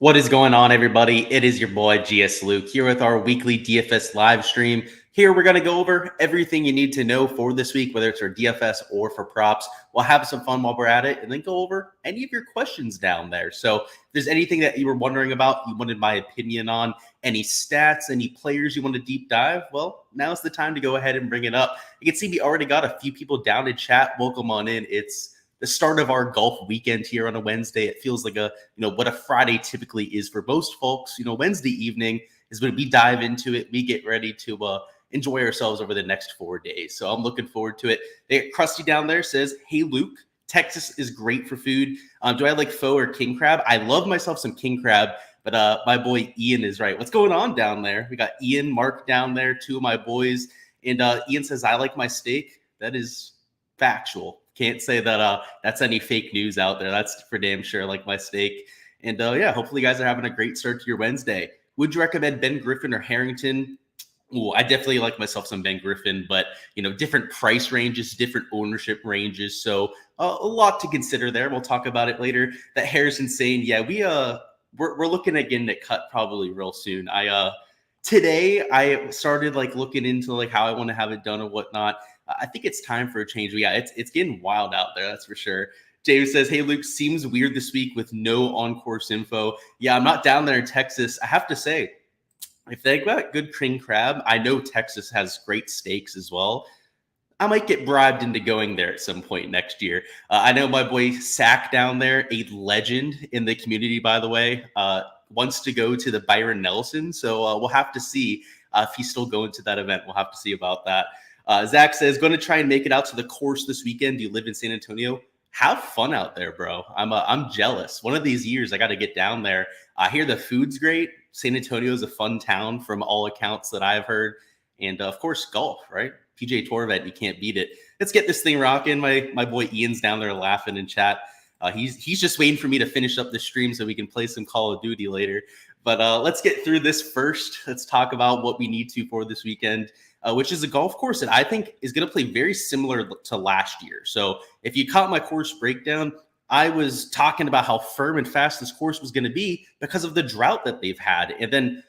What is going on, everybody? It is your boy Gsluke here with our weekly DFS live stream. Here we're going to go over everything you need to know for this week, whether it's for DFS or for props. We'll have some fun while we're at it and then go over any of your questions down there. So if there's anything that you were wondering about, you wanted my opinion on, any stats, any players you want to deep dive, well, now's the time to go ahead and bring it up. You can see we already got a few people down in chat. Welcome on in. It's the start of our golf weekend here on a Wednesday. It feels like what a Friday typically is for most folks. Wednesday evening is when we dive into it. We get ready to enjoy ourselves over the next 4 days. So I'm looking forward to it. Krusty down there says, "Hey, Luke, Texas is great for food. Do I like pho or king crab? I love myself some king crab, but my boy Ian is right. What's going on down there? We got Ian, Mark down there, two of my boys. And Ian says, I like my steak. That is factual. Can't say that that's any fake news out there. That's for damn sure. Like my steak. And yeah, hopefully you guys are having a great start to your Wednesday. Would you recommend Ben Griffin or Harrington? Ooh, I definitely like myself some Ben Griffin, but different price ranges, different ownership ranges. So a lot to consider there. We'll talk about it later. That Harrison's saying, yeah, we're looking at getting it cut probably real soon. Today I started looking into how I want to have it done and whatnot. I think it's time for a change. But yeah, it's getting wild out there. That's for sure. James says, "Hey, Luke, seems weird this week with no on-course info." Yeah, I'm not down there in Texas. I have to say, if they got good king crab, I know Texas has great steaks as well. I might get bribed into going there at some point next year. I know my boy Sack down there, a legend in the community, by the way, wants to go to the Byron Nelson. So we'll have to see if he's still going to that event. We'll have to see about that. Zach says, going to try and make it out to the course this weekend. Do you live in San Antonio? Have fun out there, bro. I'm jealous. One of these years, I got to get down there. I hear the food's great. San Antonio is a fun town from all accounts that I've heard. And of course, golf, right? PGA Tour event, you can't beat it. Let's get this thing rocking. My boy Ian's down there laughing in chat. He's just waiting for me to finish up the stream so we can play some Call of Duty later. But let's get through this first. Let's talk about what we need to for this weekend, which is a golf course that I think is going to play very similar to last year. So if you caught my course breakdown, I was talking about how firm and fast this course was going to be because of the drought that they've had. And then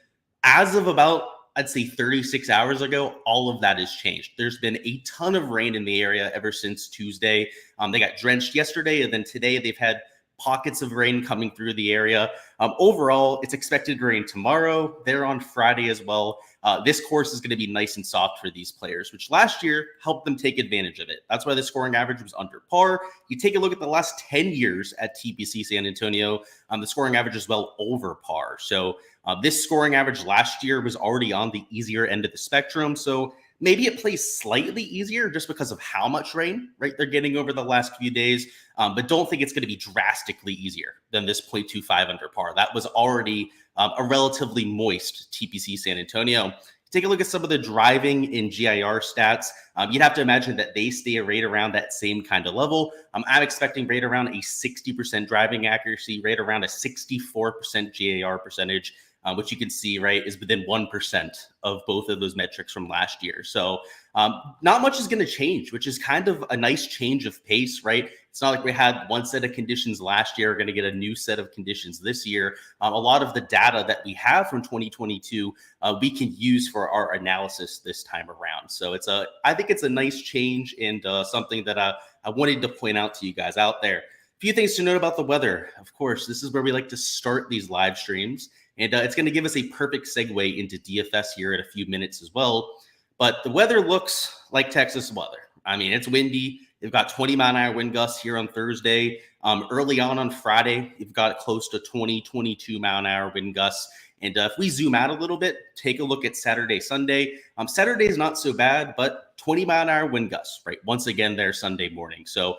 as of about, I'd say 36 hours ago, all of that has changed. There's been a ton of rain in the area ever since Tuesday. They got drenched yesterday, and then today they've had pockets of rain coming through the area. Overall, it's expected to rain tomorrow. They're on Friday as well. This course is going to be nice and soft for these players, which last year helped them take advantage of it. That's why the scoring average was under par. You take a look at the last 10 years at TPC San Antonio, the scoring average is well over par. So this scoring average last year was already on the easier end of the spectrum. So maybe it plays slightly easier just because of how much rain, right, they're getting over the last few days. But don't think it's going to be drastically easier than this 0.25 under par. That was already a relatively moist TPC San Antonio. Take a look at some of the driving in GIR stats. You'd have to imagine that they stay right around that same kind of level. I'm expecting right around a 60% driving accuracy, right around a 64% GIR percentage, which you can see, right, is within 1% of both of those metrics from last year. So not much is going to change, which is kind of a nice change of pace, right? It's not like we had one set of conditions last year. We're going to get a new set of conditions this year. A lot of the data that we have from 2022, we can use for our analysis this time around. So I think it's a nice change and something that I wanted to point out to you guys out there. A few things to note about the weather. Of course, this is where we like to start these live streams. And it's going to give us a perfect segue into DFS here in a few minutes as well. But the weather looks like Texas weather. I mean, it's windy. They've got 20-mile-an-hour wind gusts here on Thursday. Early on Friday, you've got close to 22-mile-an-hour wind gusts. And if we zoom out a little bit, take a look at Saturday, Sunday. Saturday is not so bad, but 20-mile-an-hour wind gusts, right? Once again, there Sunday morning. So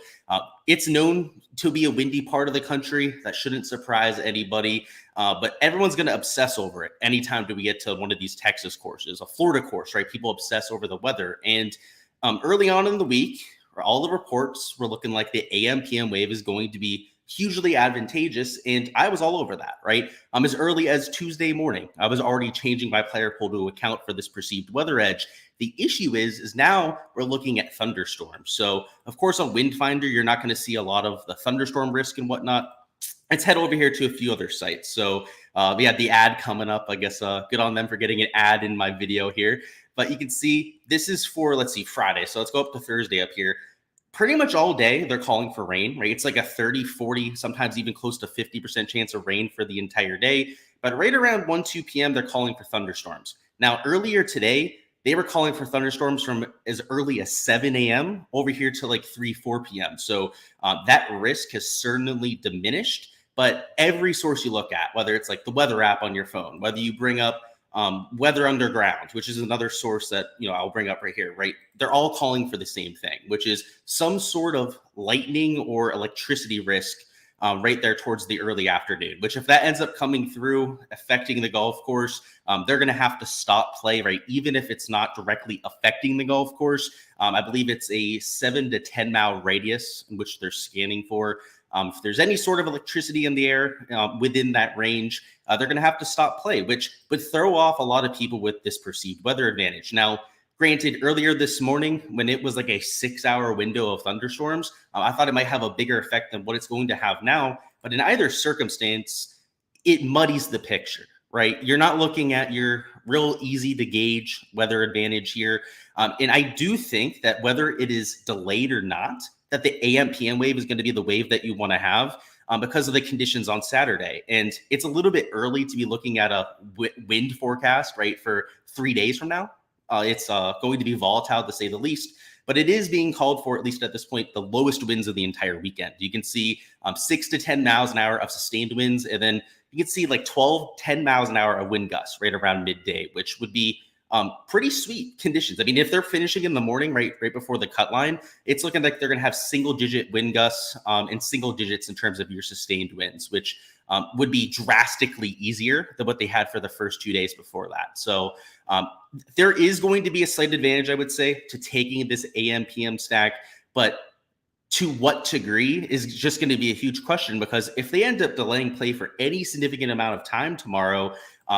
it's known to be a windy part of the country. That shouldn't surprise anybody. But everyone's going to obsess over it anytime do we get to one of these Texas courses, a Florida course, right? People obsess over the weather. And early on in the week, all the reports were looking like the AM/PM wave is going to be hugely advantageous. And I was all over that, right? As early as Tuesday morning, I was already changing my player pool to account for this perceived weather edge. The issue is now we're looking at thunderstorms. So of course on Windfinder, you're not going to see a lot of the thunderstorm risk and whatnot. let's head over here to a few other sites. So we had the ad coming up. I guess good on them for getting an ad in my video here. But you can see this is for, let's see, Friday. So let's go up to Thursday up here. Pretty much all day, they're calling for rain, right? It's like a 30, 40, sometimes even close to 50% chance of rain for the entire day. But right around 1, 2 p.m., they're calling for thunderstorms. Now, earlier today, they were calling for thunderstorms from as early as 7 a.m. over here to like 3, 4 p.m. So that risk has certainly diminished. But every source you look at, whether it's like the weather app on your phone, whether you bring up Weather Underground, which is another source that I'll bring up right here, right? They're all calling for the same thing, which is some sort of lightning or electricity risk right there towards the early afternoon, which if that ends up coming through, affecting the golf course, they're going to have to stop play, right? Even if it's not directly affecting the golf course. I believe it's a 7 to 10 mile radius in which they're scanning for. If there's any sort of electricity in the air within that range, they're going to have to stop play, which would throw off a lot of people with this perceived weather advantage. Now, granted, earlier this morning, when it was like a 6-hour window of thunderstorms, I thought it might have a bigger effect than what it's going to have now. But in either circumstance, it muddies the picture, right? You're not looking at your real easy to gauge weather advantage here. And I do think that whether it is delayed or not, that the AM PM wave is going to be the wave that you want to have because of the conditions on Saturday. And it's a little bit early to be looking at a wind forecast, right, for 3 days from now. It's going to be volatile to say the least, but it is being called for, at least at this point, the lowest winds of the entire weekend. You can see 6 to 10 miles an hour of sustained winds, and then you can see like 12, 10 miles an hour of wind gusts right around midday, which would be pretty sweet conditions. I mean, if they're finishing in the morning, right before the cut line, it's looking like they're going to have single-digit wind gusts and single digits in terms of your sustained winds, which would be drastically easier than what they had for the first 2 days before that. So there is going to be a slight advantage, I would say, to taking this AM PM stack, but to what degree is just going to be a huge question, because if they end up delaying play for any significant amount of time tomorrow,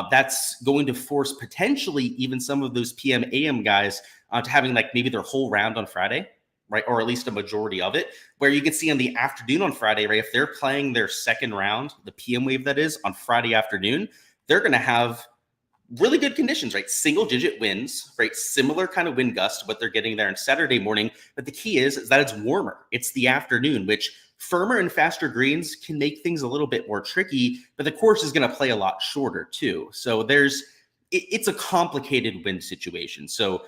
that's going to force potentially even some of those PM AM guys to having like maybe their whole round on Friday, right? Or at least a majority of it, where you can see on the afternoon on Friday, right? If they're playing their second round, the PM wave that is on Friday afternoon, they're going to have really good conditions, right? Single digit winds, right? Similar kind of wind gust to what they're getting there on Saturday morning. But the key is that it's warmer. It's the afternoon, which firmer and faster greens can make things a little bit more tricky, but the course is going to play a lot shorter too. So it's a complicated wind situation. So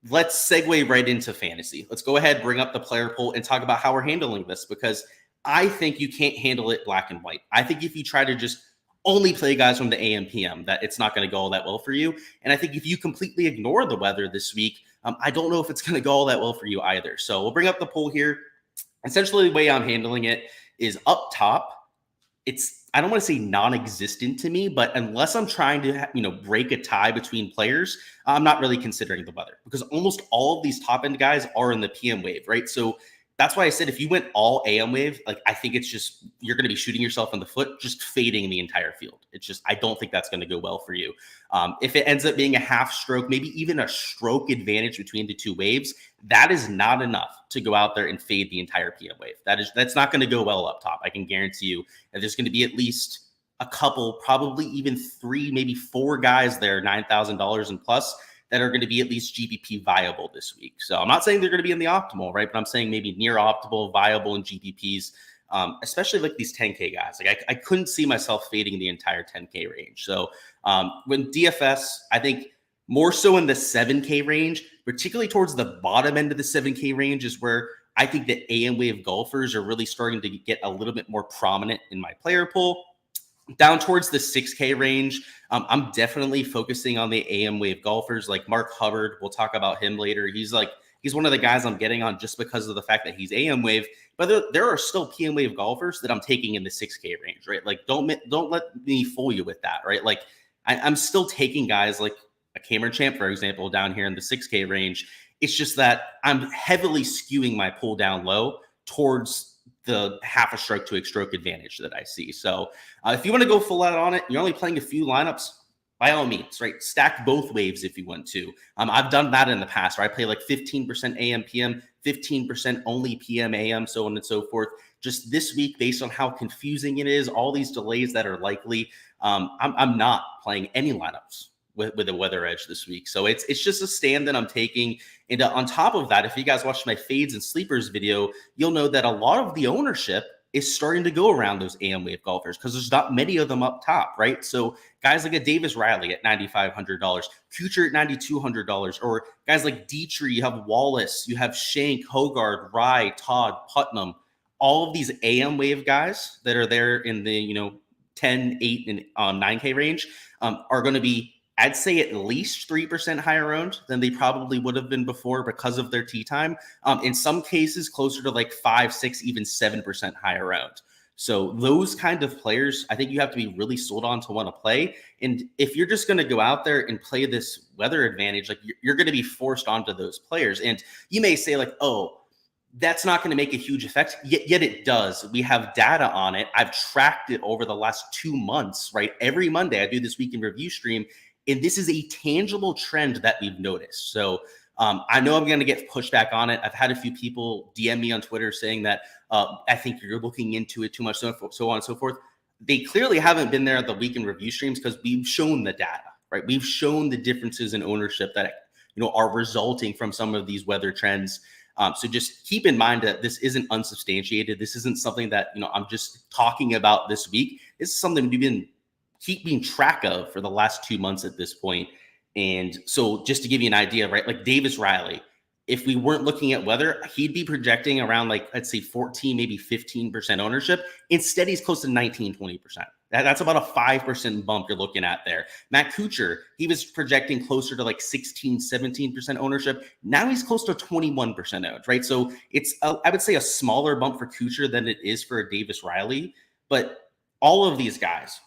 let's segue right into fantasy. Let's go ahead, bring up the player pool and talk about how we're handling this, because I think you can't handle it black and white. I think if you try to just only play guys from the AM PM, that it's not going to go all that well for you. And I think if you completely ignore the weather this week, I don't know if it's going to go all that well for you either. So we'll bring up the pool here. Essentially, the way I'm handling it is up top. I don't want to say non-existent to me, but unless I'm trying to break a tie between players, I'm not really considering the weather, because almost all of these top end guys are in the PM wave, right? So that's why I said if you went all AM wave, like I think it's just you're going to be shooting yourself in the foot, just fading the entire field. It's just I don't think that's going to go well for you. If it ends up being a half stroke, maybe even a stroke advantage between the two waves, that is not enough to go out there and fade the entire PM wave. That's not going to go well up top. I can guarantee you that there's going to be at least a couple, probably even 3, maybe 4 guys there, $9,000 and plus, that are going to be at least GPP viable this week. So I'm not saying they're going to be in the optimal, right? But I'm saying maybe near optimal, viable in GPPs, especially like these 10K guys. Like I couldn't see myself fading the entire 10K range. So when DFS, I think more so in the 7K range, particularly towards the bottom end of the 7K range, is where I think that AM wave golfers are really starting to get a little bit more prominent in my player pool. Down towards the 6K range, I'm definitely focusing on the AM wave golfers like Mark Hubbard. We'll talk about him later. He's one of the guys I'm getting on just because of the fact that he's AM wave. But there are still PM wave golfers that I'm taking in the 6K range, right? Like don't let me fool you with that, right? Like I'm still taking guys like a Cameron Champ, for example, down here in the 6K range. It's just that I'm heavily skewing my pull down low towards the half a stroke to a stroke advantage that I see. So if you want to go full out on it, you're only playing a few lineups. by all means, right? Stack both waves if you want to. I've done that in the past, where I play like 15% AM, PM, 15% only PM, AM, so on and so forth. Just this week, based on how confusing it is, all these delays that are likely, I'm not playing any lineups with a weather edge this week. So it's just a stand that I'm taking. And on top of that, if you guys watched my fades and sleepers video, you'll know that a lot of the ownership is starting to go around those AM wave golfers because there's not many of them up top, right? So guys like a Davis Riley at $9,500, Kuchar at $9,200, or guys like Dietrich, you have Wallace, you have Shank, Hogard, Rye, Todd, Putnam, all of these AM wave guys that are there in the 10, 8, and 9K range are going to be, I'd say, at least 3% higher owned than they probably would have been before because of their tee time. In some cases, closer to like 5, 6, even 7% higher owned. So those kind of players, I think you have to be really sold on to want to play. And if you're just going to go out there and play this weather advantage, like you're going to be forced onto those players. And you may say like, oh, that's not going to make a huge effect. Yet it does. We have data on it. I've tracked it over the last 2 months, right? Every Monday I do this week in review stream. And this is a tangible trend that we've noticed. So I know I'm going to get pushback on it. I've had a few people DM me on Twitter saying that I think you're looking into it too much, so on and so forth. They clearly haven't been there at the weekend review streams because we've shown the data, right? We've shown the differences in ownership that are resulting from some of these weather trends. So just keep in mind that this isn't unsubstantiated. This isn't something that I'm just talking about this week. This is something we've been keeping track of for the last 2 months at this point. And so just to give you an idea, right, like Davis Riley, if we weren't looking at weather, he'd be projecting around like, let's say 14, maybe 15% ownership. Instead, he's close to 19, 20%. That's about a 5% bump you're looking at there. Matt Kuchar, he was projecting closer to like 16, 17% ownership. Now he's close to 21% owned, right? So it's, I would say, a smaller bump for Kuchar than it is for a Davis Riley. But all of these guys,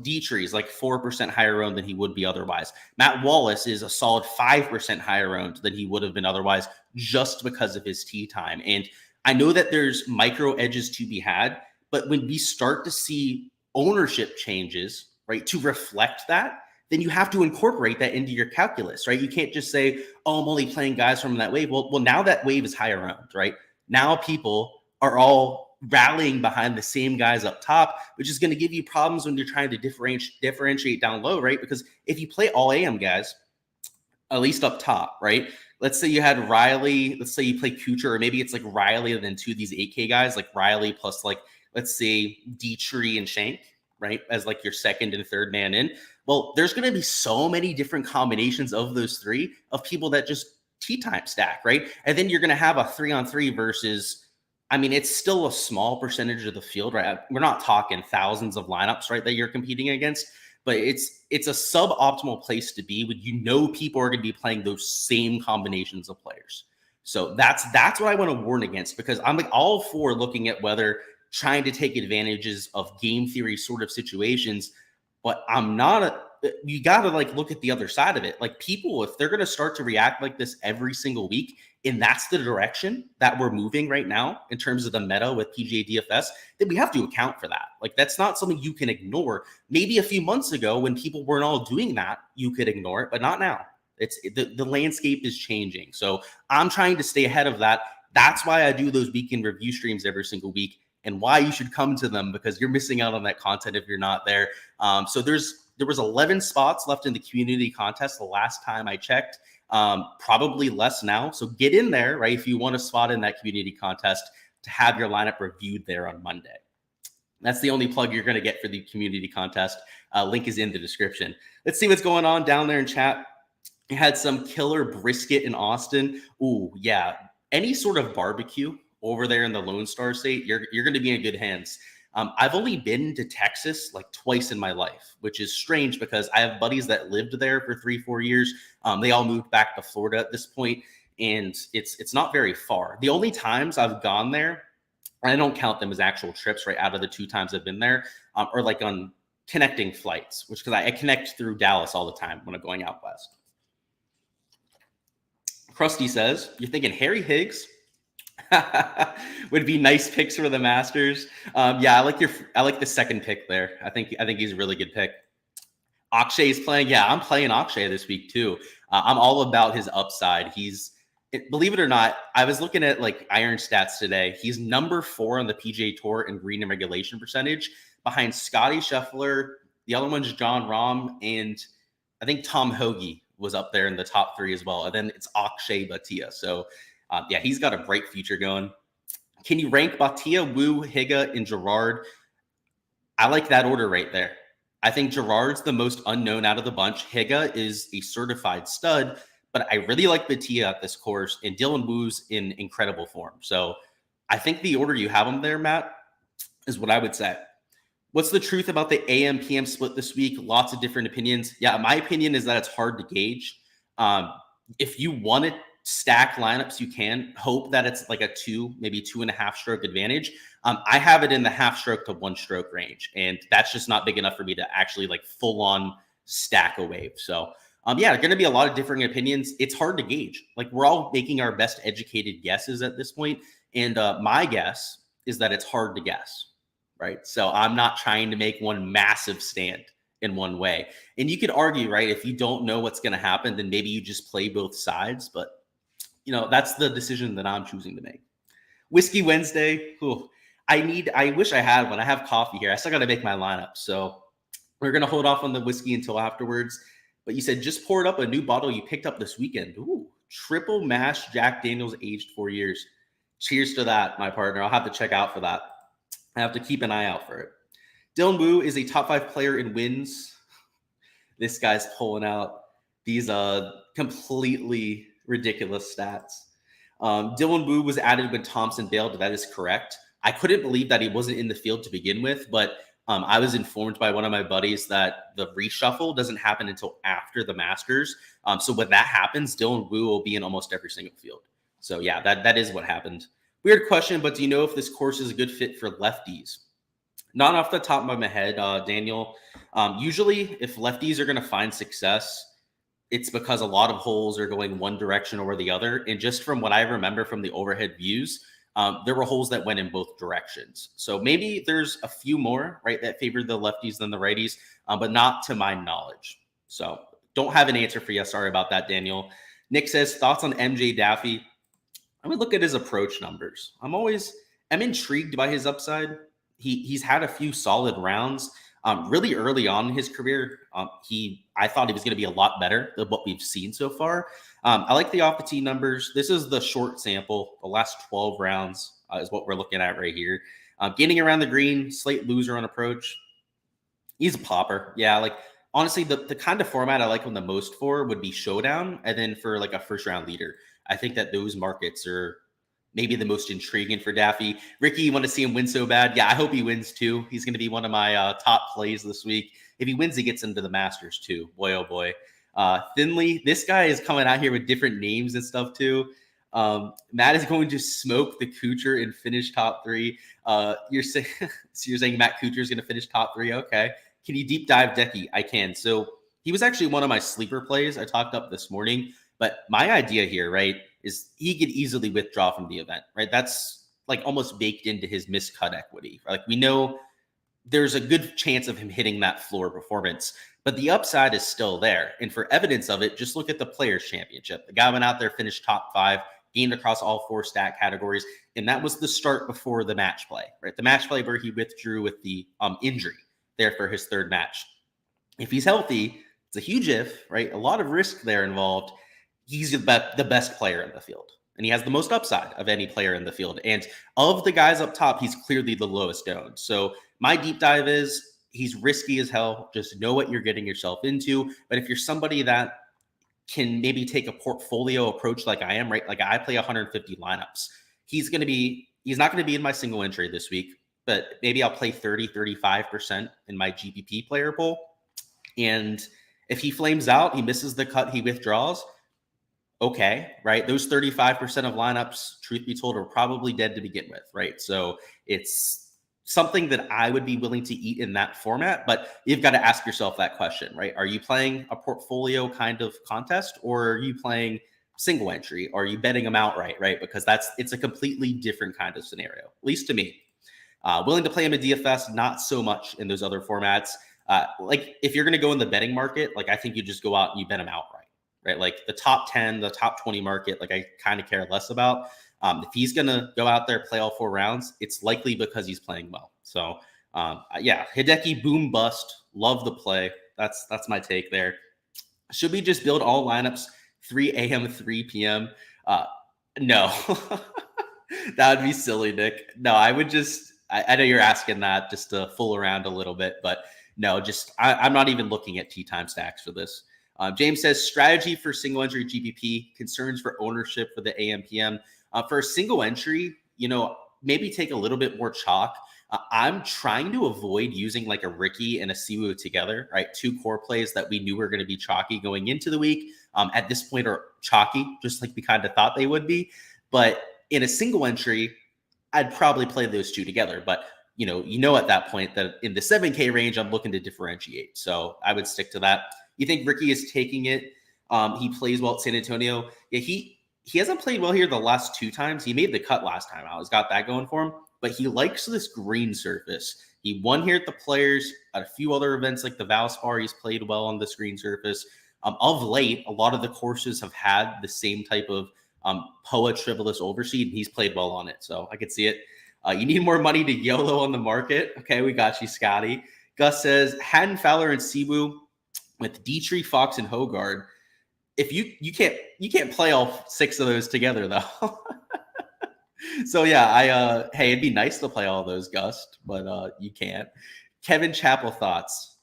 Dietrich is like 4% higher owned than he would be otherwise. Matt Wallace is a solid 5% higher owned than he would have been otherwise just because of his tee time. And I know that there's micro edges to be had, but when we start to see ownership changes, right, to reflect that, then you have to incorporate that into your calculus, right? You can't just say, oh, I'm only playing guys from that wave. Well, now that wave is higher owned, right? Now people are all rallying behind the same guys up top, which is going to give you problems when you're trying to differentiate down low, right? Because if you play all AM guys, at least up top, right? Let's say you had Riley, let's say you play Kuchar, or maybe it's like Riley and then two of these 8K guys, like Riley plus like, let's say Dietrich and Shank, right? As like your second and third man in. Well, there's going to be so many different combinations of those three of people that just tee time stack, right? And then you're going to have a 3-on-3 versus, I mean, it's still a small percentage of the field, right? We're not talking thousands of lineups, right, that you're competing against, but it's a suboptimal place to be when people are going to be playing those same combinations of players. So that's what I want to warn against, because I'm like all for looking at whether trying to take advantages of game theory sort of situations, but you got to like look at the other side of it. Like people, if they're going to start to react like this every single week, and that's the direction that we're moving right now in terms of the meta with PGA DFS, then we have to account for that. Like that's not something you can ignore. Maybe a few months ago when people weren't all doing that, you could ignore it, but not now. It's the landscape is changing. So I'm trying to stay ahead of that. That's why I do those weekend review streams every single week, and why you should come to them, because you're missing out on that content if you're not there. So there was 11 spots left in the community contest the last time I checked. Probably less now. So get in there, right? If you want a spot in that community contest to have your lineup reviewed there on Monday. That's the only plug you're going to get for the community contest. Link is in the description. Let's see what's going on down there in chat. You had some killer brisket in Austin. Ooh, yeah. Any sort of barbecue over there in the Lone Star State, you're going to be in good hands. I've only been to Texas like twice in my life, which is strange because I have buddies that lived there for 3-4 years. They all moved back to Florida at this point, and it's not very far. The only times I've gone there, I don't count them as actual trips, right, out of the 2 times I've been there, or like on connecting flights, which because I connect through Dallas all the time when I'm going out west. Krusty says, you're thinking Harry Higgs would be nice picks for the Masters. Yeah, I like the second pick there. I think he's a really good pick. Akshay is playing. Yeah, I'm playing Akshay this week too. I'm all about his upside. Believe it or not, I was looking at like iron stats today. He's number 4 on the PGA Tour in green and regulation percentage, behind Scotty Scheffler. The other one's John Rahm, and I think Tom Hoagie was up there in the top 3 as well. And then it's Akshay Bhatia. So yeah, he's got a bright future going. Can you rank Bhatia, Wu, Higa, and Gerard? I like that order right there. I think Gerard's the most unknown out of the bunch. Higa is a certified stud, but I really like Bhatia at this course, and Dylan Wu's in incredible form. So I think the order you have them there, Matt, is what I would say. What's the truth about the AM PM split this week? Lots of different opinions. Yeah, my opinion is that it's hard to gauge. If you want to stack lineups, you can hope that it's like a 2, maybe 2.5 stroke advantage. I have it in the half stroke to 1 stroke range, and that's just not big enough for me to actually like full on stack a wave. So yeah, going to be a lot of differing opinions. It's hard to gauge. Like, we're all making our best educated guesses at this point. And my guess is that it's hard to guess, right? So I'm not trying to make one massive stand in one way. And you could argue, right, if you don't know what's going to happen, then maybe you just play both sides. But, you know, that's the decision that I'm choosing to make. Whiskey Wednesday. I wish I had one. I have coffee here. I still got to make my lineup. So we're going to hold off on the whiskey until afterwards. But you said just poured up a new bottle you picked up this weekend. Ooh, triple mash Jack Daniels aged 4 years. Cheers to that, my partner. I'll have to check out for that. I have to keep an eye out for it. Dylan Wu is a top 5 player in wins. This guy's pulling out these completely ridiculous stats. Dylan Wu was added when Thompson bailed. That is correct. I couldn't believe that he wasn't in the field to begin with, but I was informed by one of my buddies that the reshuffle doesn't happen until after the Masters. So when that happens, Dylan Wu will be in almost every single field. So yeah, that is what happened. Weird question, but do you know if this course is a good fit for lefties? Not off the top of my head, Daniel. Usually, if lefties are going to find success, it's because a lot of holes are going one direction or the other. And just from what I remember from the overhead views, there were holes that went in both directions. So maybe there's a few more, right, that favored the lefties than the righties, but not to my knowledge. So don't have an answer for you. Sorry about that, Daniel. Nick says, thoughts on MJ Daffy? I would look at his approach numbers. I'm intrigued by his upside. He's had a few solid rounds. Really early on in his career, I thought he was going to be a lot better than what we've seen so far. I like the off the tee numbers. This is the short sample. The last 12 rounds is what we're looking at right here. Getting around the green, slight loser on approach. He's a popper. Yeah, like honestly, the kind of format I like him the most for would be showdown, and then for like a first round leader. I think that those markets are maybe the most intriguing for Daffy. Ricky, you want to see him win so bad? Yeah, I hope he wins too. He's going to be one of my top plays this week. If he wins, he gets into the Masters too. Boy, oh boy. Finley, this guy is coming out here with different names and stuff too. Matt is going to smoke the Kuchar and finish top 3. You're saying Matt Kuchar is going to finish top 3. Okay. Can you deep dive Decky? I can. So he was actually one of my sleeper plays I talked up this morning. But my idea here, right, is he could easily withdraw from the event, right? That's like almost baked into his miscut equity. Like, we know there's a good chance of him hitting that floor performance, but the upside is still there. And for evidence of it, just look at the Players Championship. The guy went out there, finished top 5, gained across all 4 stat categories, and that was the start before the match play, right? The match play where he withdrew with the injury there for his 3rd match. If he's healthy, it's a huge if, right? A lot of risk there involved. He's the best player in the field, and he has the most upside of any player in the field. And of the guys up top, he's clearly the lowest owned. So my deep dive is he's risky as hell. Just know what you're getting yourself into. But if you're somebody that can maybe take a portfolio approach like I am, right? Like, I play 150 lineups. He's not going to be in my single entry this week, but maybe I'll play 35% in my GPP player pool. And if he flames out, he misses the cut, he withdraws. Okay, right? Those 35% of lineups, truth be told, are probably dead to begin with, right? So it's something that I would be willing to eat in that format, but you've got to ask yourself that question, right? Are you playing a portfolio kind of contest, or are you playing single entry? Or are you betting them outright, right? Because it's a completely different kind of scenario, at least to me. Willing to play him in DFS, not so much in those other formats. Like if you're going to go in the betting market, like I think you just go out and you bet him outright, right? Like the top 10, the top 20 market, like I kind of care less about. If he's going to go out there, play all 4 rounds, it's likely because he's playing well. So yeah, Hideki boom bust. Love the play. That's my take there. Should we just build all lineups 3 a.m., 3 p.m.? No, that would be silly, Nick. No, I would just, I know you're asking that just to fool around a little bit, but no, just, I'm not even looking at tee time stacks for this. James says strategy for single entry GPP, concerns for ownership for the AM PM. For a single entry, maybe take a little bit more chalk. I'm trying to avoid using like a Ricky and a Siwoo together, right? 2 core plays that we knew were going to be chalky going into the week. At this point are chalky, just like we kind of thought they would be. But in a single entry, I'd probably play those 2 together. But at that point that in the 7K range, I'm looking to differentiate. So I would stick to that. You think Ricky is taking it? He plays well at San Antonio. Yeah, he hasn't played well here the last 2 times. He made the cut last time. I was got that going for him. But he likes this green surface. He won here at the Players, at a few other events like the Valspar. He's played well on this green surface. Of late, a lot of the courses have had the same type of POA Trivalous overseed, and he's played well on it. So I could see it. You need more money to YOLO on the market. Okay, we got you, Scotty. Gus says, Haddon, Fowler, and Siwoo with Dietrich, Fox, and Hogard. If you can't play all 6 of those together, though. So yeah, hey, it'd be nice to play all those, Gus, but you can't. Kevin Chappell thoughts.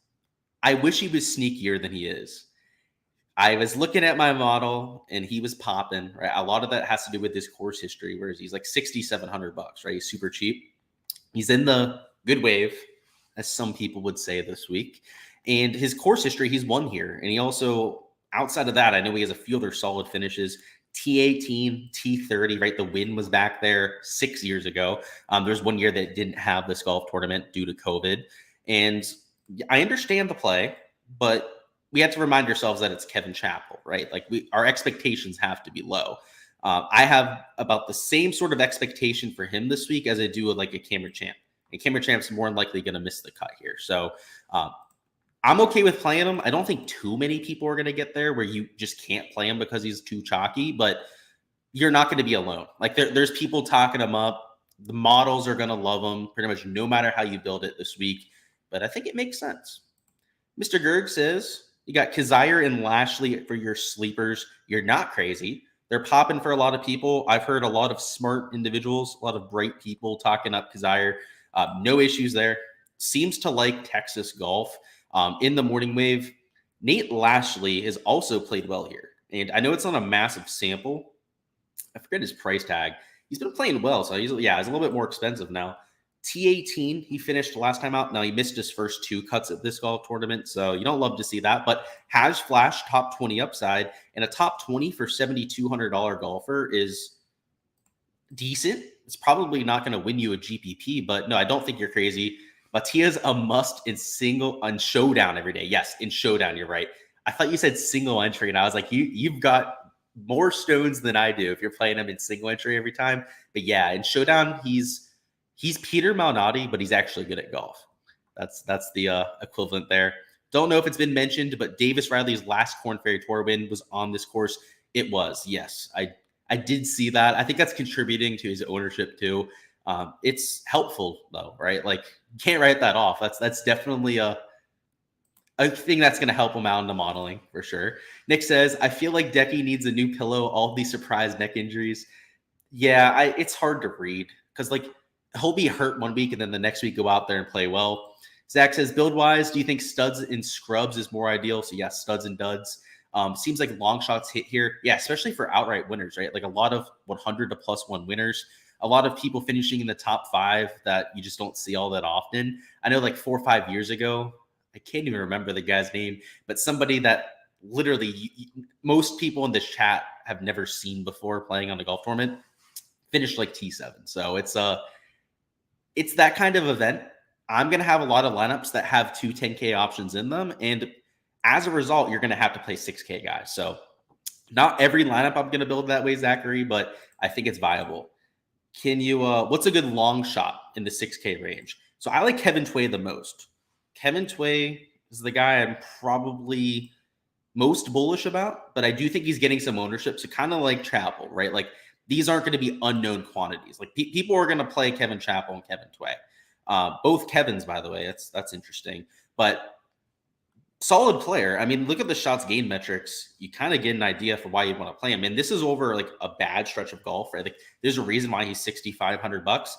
I wish he was sneakier than he is. I was looking at my model and he was popping, right? A lot of that has to do with his course history, whereas he's like $6,700, right? He's super cheap. He's in the good wave, as some people would say this week. And his course history, he's won here. And he also, outside of that, I know he has a few other solid finishes. T18, T30, right? The win was back there 6 years ago. There's 1 year that didn't have this golf tournament due to COVID. And I understand the play, but we have to remind ourselves that it's Kevin Chappell, right? Like our expectations have to be low. I have about the same sort of expectation for him this week as I do with like a Cameron Champ. And Cameron Champ's more than likely going to miss the cut here. So I'm okay with playing him. I don't think too many people are going to get there where you just can't play him because he's too chalky, but you're not going to be alone. Like there's people talking him up. The models are going to love him pretty much no matter how you build it this week. But I think it makes sense. Mr. Gerg says, you got Kazire and Lashley for your sleepers. You're not crazy. They're popping for a lot of people. I've heard a lot of smart individuals, a lot of bright people talking up Kazire. No issues there. Seems to like Texas golf. In the morning wave, Nate Lashley has also played well here. And I know it's not a massive sample. I forget his price tag. He's been playing well, so he's a little bit more expensive now. T18, he finished last time out. Now, he missed his first 2 cuts at this golf tournament, so you don't love to see that, but has flashed top 20 upside, and a top 20 for $7,200 golfer is decent. It's probably not going to win you a GPP, but no, I don't think you're crazy. Matia's a must in showdown every day. Yes, in showdown, you're right. I thought you said single entry, and I was like, you've got more stones than I do if you're playing him in single entry every time. But yeah, in showdown, he's Peter Malnati, but he's actually good at golf. That's the equivalent there. Don't know if it's been mentioned, but Davis Riley's last Korn Ferry Tour win was on this course. It was, yes. I did see that. I think that's contributing to his ownership too. It's helpful though, right? Like you can't write that off. That's definitely a thing that's going to help him out in the modeling for sure. Nick says, I feel like Decky needs a new pillow. All these surprise neck injuries. Yeah, it's hard to read because like he'll be hurt 1 week and then the next week go out there and play well. Zach says, build wise, do you think studs and scrubs is more ideal? So yes, studs and duds. Seems like long shots hit here. Yeah, especially for outright winners, right? Like a lot of 100 to +1 winners. A lot of people finishing in the top 5 that you just don't see all that often. I know like 4 or 5 years ago, I can't even remember the guy's name, but somebody that literally most people in this chat have never seen before playing on a golf tournament finished like T7. So it's that kind of event. I'm going to have a lot of lineups that have 2 10K options in them. And as a result, you're going to have to play 6K guys. So not every lineup I'm going to build that way, Zachary, but I think it's viable. Can you, what's a good long shot in the 6K range? So I like Kevin Tway the most. Kevin Tway This is the guy I'm probably most bullish about, but I do think he's getting some ownership. So kind of like Chappell, right? Like these aren't going to be unknown quantities. Like people are going to play Kevin Chappell and Kevin Tway. Both Kevins, by the way. That's interesting. But solid player. I mean, look at the shots gained metrics. You kind of get an idea for why you want to play him. And this is over like a bad stretch of golf, right? Like there's a reason why he's $6,500.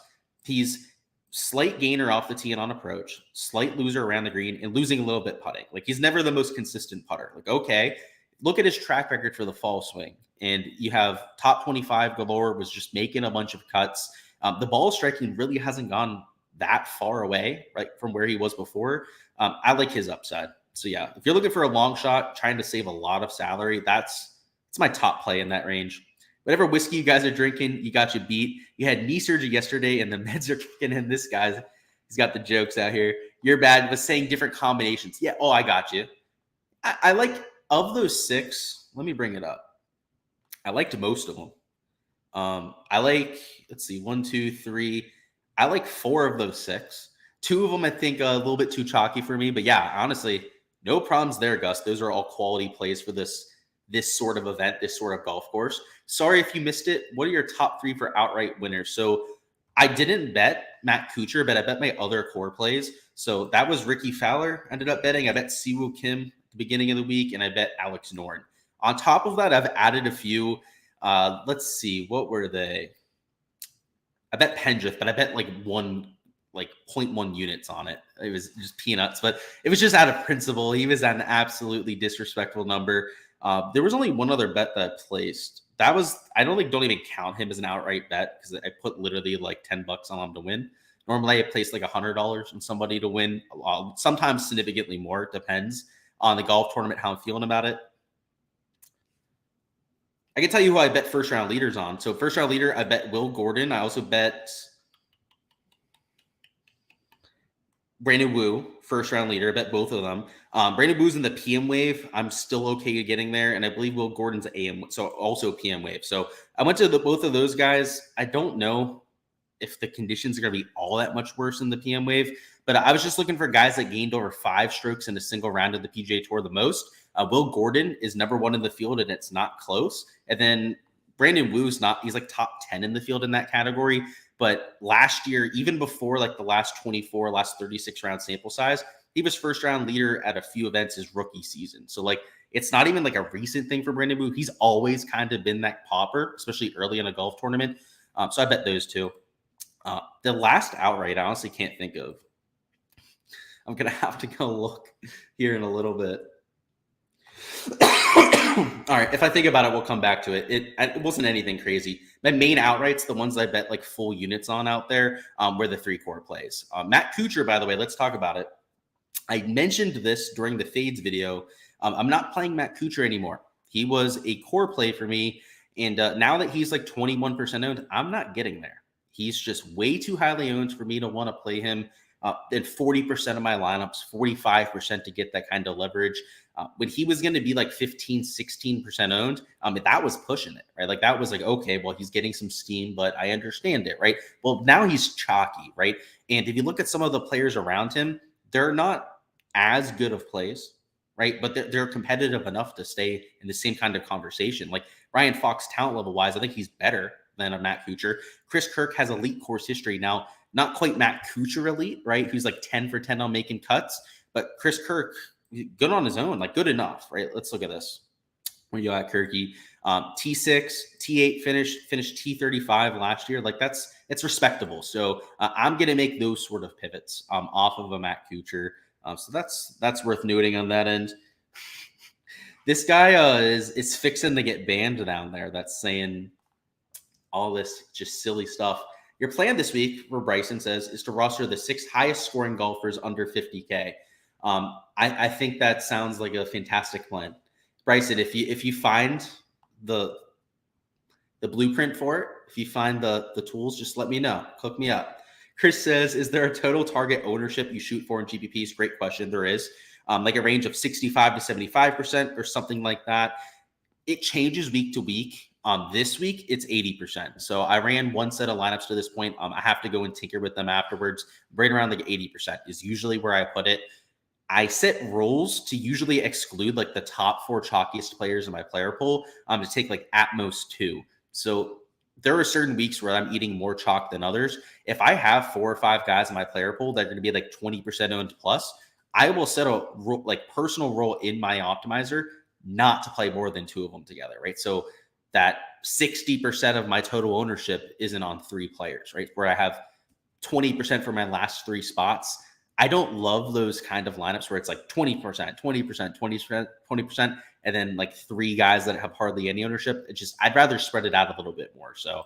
He's slight gainer off the tee and on approach, slight loser around the green, and losing a little bit putting. Like he's never the most consistent putter. Like, okay, look at his track record for the fall swing. And you have top 25 galore, was just making a bunch of cuts. The ball striking really hasn't gone that far away, right, from where he was before. I like his upside. So yeah, if you're looking for a long shot, trying to save a lot of salary, that's my top play in that range. Whatever whiskey you guys are drinking, you got you beat. You had knee surgery yesterday, and the meds are kicking in. This guy's, he's got the jokes out here. You're bad, was saying different combinations. Yeah, oh, I got you. I like, of those 6, let me bring it up. I liked most of them. I like, let's see, 1, 2, 3. I like 4 of those 6. 2 of them, I think, a little bit too chalky for me. But yeah, honestly, no problems there, Gus. Those are all quality plays for this sort of event, this sort of golf course. Sorry if you missed it. What are your top 3 for outright winners? So I didn't bet Matt Kuchar, but I bet my other core plays. So that was Ricky Fowler, ended up betting. I bet Siwoo Kim at the beginning of the week, and I bet Alex Noren. On top of that, I've added a few. Let's see, what were they? I bet Pendrith, but I bet like 0.1 units on it. It was just peanuts, but it was just out of principle. He was at an absolutely disrespectful number. There was only one other bet that I placed. That was, don't even count him as an outright bet because I put literally like $10 on him to win. Normally I place like $100 on somebody to win, sometimes significantly more. It depends on the golf tournament, how I'm feeling about it. I can tell you who I bet first round leaders on. So first round leader, I bet Will Gordon. I also bet Brandon Wu, first round leader. I bet both of them. Brandon Wu's in the PM wave. I'm still okay getting there. And I believe Will Gordon's AM, so also PM wave. So I went to both of those guys. I don't know if the conditions are going to be all that much worse in the PM wave, but I was just looking for guys that gained over 5 strokes in a single round of the PGA Tour the most. Will Gordon is number 1 in the field, and it's not close. And then Brandon Wu's he's like top 10 in the field in that category. But last year, even before like the last 36 round sample size, he was first round leader at a few events his rookie season. So like, it's not even like a recent thing for Brandon Wu. He's always kind of been that popper, especially early in a golf tournament. So I bet those 2. The last outright, I honestly can't think of. I'm going to have to go look here in a little bit. All right, if I think about it, we'll come back to it. It wasn't anything crazy. My main outrights, the ones I bet like full units on out there, were the 3 core plays. Matt Kuchar, by the way, let's talk about it. I mentioned this during the fades video. I'm not playing Matt Kuchar anymore. He was a core play for me, and now that he's like 21% owned, I'm not getting there. He's just way too highly owned for me to want to play him. In 40% of my lineups, 45% to get that kind of leverage. When he was going to be like 15, 16% owned, that was pushing it, right? Like that was like, okay, well, he's getting some steam, but I understand it, right? Well, now he's chalky, right? And if you look at some of the players around him, they're not as good of plays, right? But they're competitive enough to stay in the same kind of conversation. Like Ryan Fox, talent level wise, I think he's better than a Matt Kuchar. Chris Kirk has elite course history now. Not quite Matt Kuchar elite, right? Who's like 10 for 10 on making cuts. But Chris Kirk, good on his own, like good enough, right? Let's look at this. Where you at, Kirky? T6, T8 finished T35 last year. Like it's respectable. So I'm going to make those sort of pivots off of a Matt Kuchar. So that's worth noting on that end. This guy is fixing to get banned down there. That's saying all this just silly stuff. Your plan this week, where Bryson says, is to roster the 6 highest scoring golfers under 50K. I think that sounds like a fantastic plan. Bryson, if you find the blueprint for it, if you find the tools, just let me know. Hook me up. Chris says, is there a total target ownership you shoot for in GPPs? Great question. There is. Like a range of 65 to 75% or something like that. It changes week to week. This week, it's 80%. So I ran one set of lineups to this point. I have to go and tinker with them afterwards. Right around like 80% is usually where I put it. I set rules to usually exclude like the top 4 chalkiest players in my player pool to take like at most 2. So there are certain weeks where I'm eating more chalk than others. If I have 4 or 5 guys in my player pool that are going to be like 20% owned plus, I will set a like personal rule in my optimizer not to play more than 2 of them together, right? So that 60% of my total ownership isn't on 3 players, right? Where I have 20% for my last 3 spots. I don't love those kind of lineups where it's like 20%, 20%, 20%, 20%, and then like 3 guys that have hardly any ownership. It's just, I'd rather spread it out a little bit more. So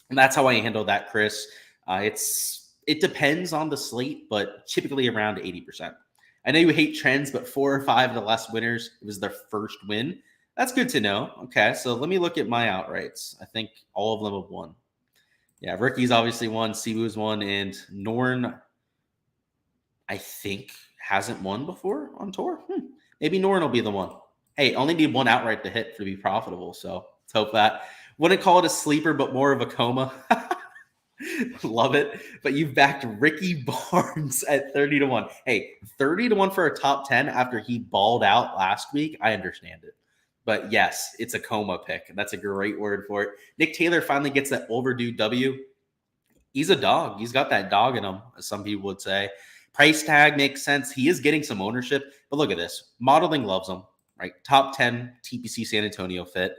that's how I handle that, Chris. It depends on the slate, but typically around 80%. I know you hate trends, but 4 or 5 of the last winners, it was their first win. That's good to know. Okay, so let me look at my outrights. I think all of them have won. Yeah, Ricky's obviously won, Siwoo's won, and Norn, I think, hasn't won before on tour. Maybe Norn will be the one. Hey, only need 1 outright to hit to be profitable, so let's hope that. Wouldn't call it a sleeper, but more of a coma. Love it. But you've backed Ricky Barnes at 30-1. Hey, 30-1 for a top 10 after he balled out last week. I understand it. But yes, it's a coma pick. That's a great word for it. Nick Taylor finally gets that overdue W. He's a dog. He's got that dog in him, as some people would say. Price tag makes sense. He is getting some ownership. But look at this. Modeling loves him, right? Top 10 TPC San Antonio fit.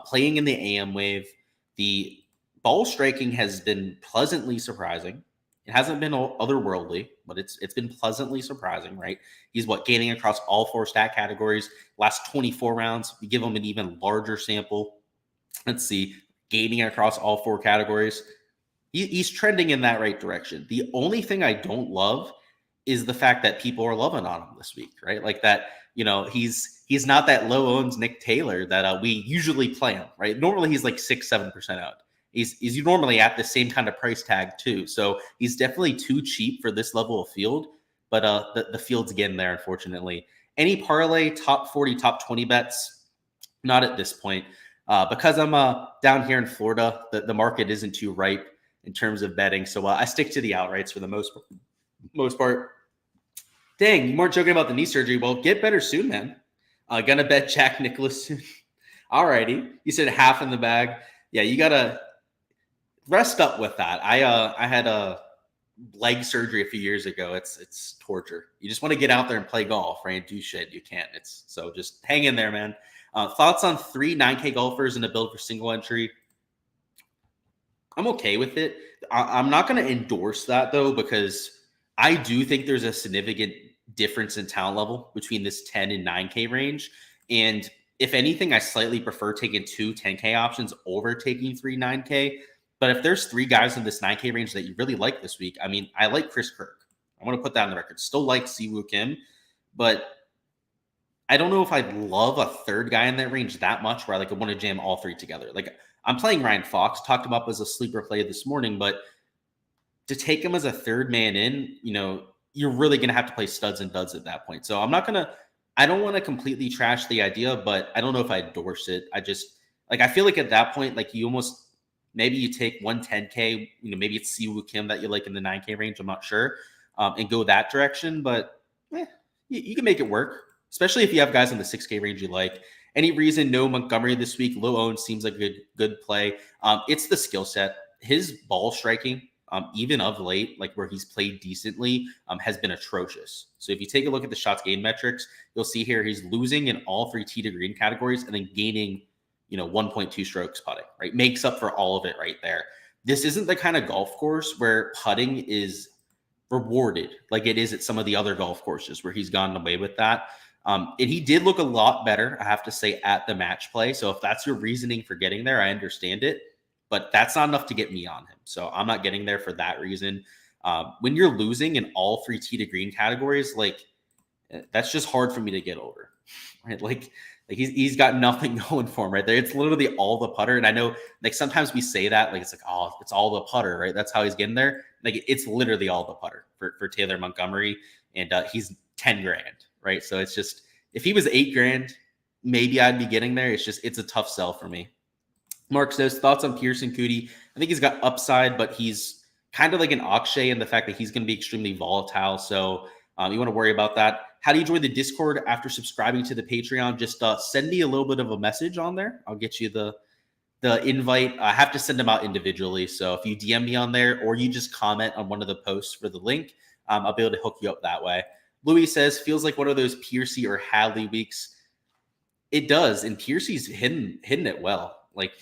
Playing in the AM wave. The ball striking has been pleasantly surprising. It hasn't been otherworldly, but it's been pleasantly surprising, right? He's gaining across all 4 stat categories. Last 24 rounds, we give him an even larger sample. Let's see, gaining across all 4 categories. He's trending in that right direction. The only thing I don't love is the fact that people are loving on him this week, right? Like that, he's not that low owned Nick Taylor that we usually play him, right? Normally he's like 6-7% out. He's normally at the same kind of price tag too. So he's definitely too cheap for this level of field, but the field's getting there, unfortunately. Any parlay, top 40, top 20 bets, not at this point. Because I'm down here in Florida, the market isn't too ripe in terms of betting. So I stick to the outrights for the most part. Dang, you weren't joking about the knee surgery. Well, get better soon, man. Gonna bet Jack Nicklaus soon. Alrighty. You said half in the bag. Yeah, you gotta rest up with that. I had a leg surgery a few years ago. It's torture. You just want to get out there and play golf, right? Do shit. You can't. So just hang in there, man. Thoughts on 3 9K golfers in a build for single entry? I'm okay with it. I'm not going to endorse that though, because I do think there's a significant difference in talent level between this 10 and 9K range. And if anything, I slightly prefer taking 2 10K options over taking 3 9K. But if there's 3 guys in this 9K range that you really like this week, I mean, I like Chris Kirk. I want to put that on the record. Still like Siwoo Kim, but I don't know if I'd love a 3rd guy in that range that much where I want to jam all 3 together. Like I'm playing Ryan Fox, talked him up as a sleeper play this morning, but to take him as a 3rd man in, you're really going to have to play studs and duds at that point. So I don't want to completely trash the idea, but I don't know if I endorse it. I feel like at that point, you almost, maybe you take 110K, maybe it's Siwoo Kim that you like in the 9K range. I'm not sure. And go that direction, but you can make it work, especially if you have guys in the 6K range you like. Any reason no Montgomery this week? Low owned seems like a good play. It's the skill set. His ball striking, even of late, where he's played decently, has been atrocious. So if you take a look at the shots gained metrics, you'll see here he's losing in all 3 tee to green categories and then gaining 1.2 strokes putting, right? Makes up for all of it right there. This isn't the kind of golf course where putting is rewarded like it is at some of the other golf courses where he's gone away with that. And he did look a lot better, I have to say, at the match play. So if that's your reasoning for getting there, I understand it, but that's not enough to get me on him. So I'm not getting there for that reason. When you're losing in all 3 tee to green categories, that's just hard for me to get over, right? He's got nothing going for him right there. It's literally all the putter. And I know sometimes we say that it's it's all the putter, right? That's how he's getting there. It's literally all the putter for Taylor Montgomery. And he's 10 grand, right? So it's just, if he was 8 grand, maybe I'd be getting there. It's a tough sell for me. Mark says, thoughts on Pearson Cootie? I think he's got upside, but he's kind of like an Akshay in the fact that he's going to be extremely volatile. So You want to worry about that. How do you join the Discord after subscribing to the Patreon? Just send me a little bit of a message on there. I'll get you the invite. I have to send them out individually. So if you DM me on there or you just comment on one of the posts for the link, I'll be able to hook you up that way. Louis says, feels like one of those Piercy or Hadley weeks. It does. And Piercy's hitting it well. Like,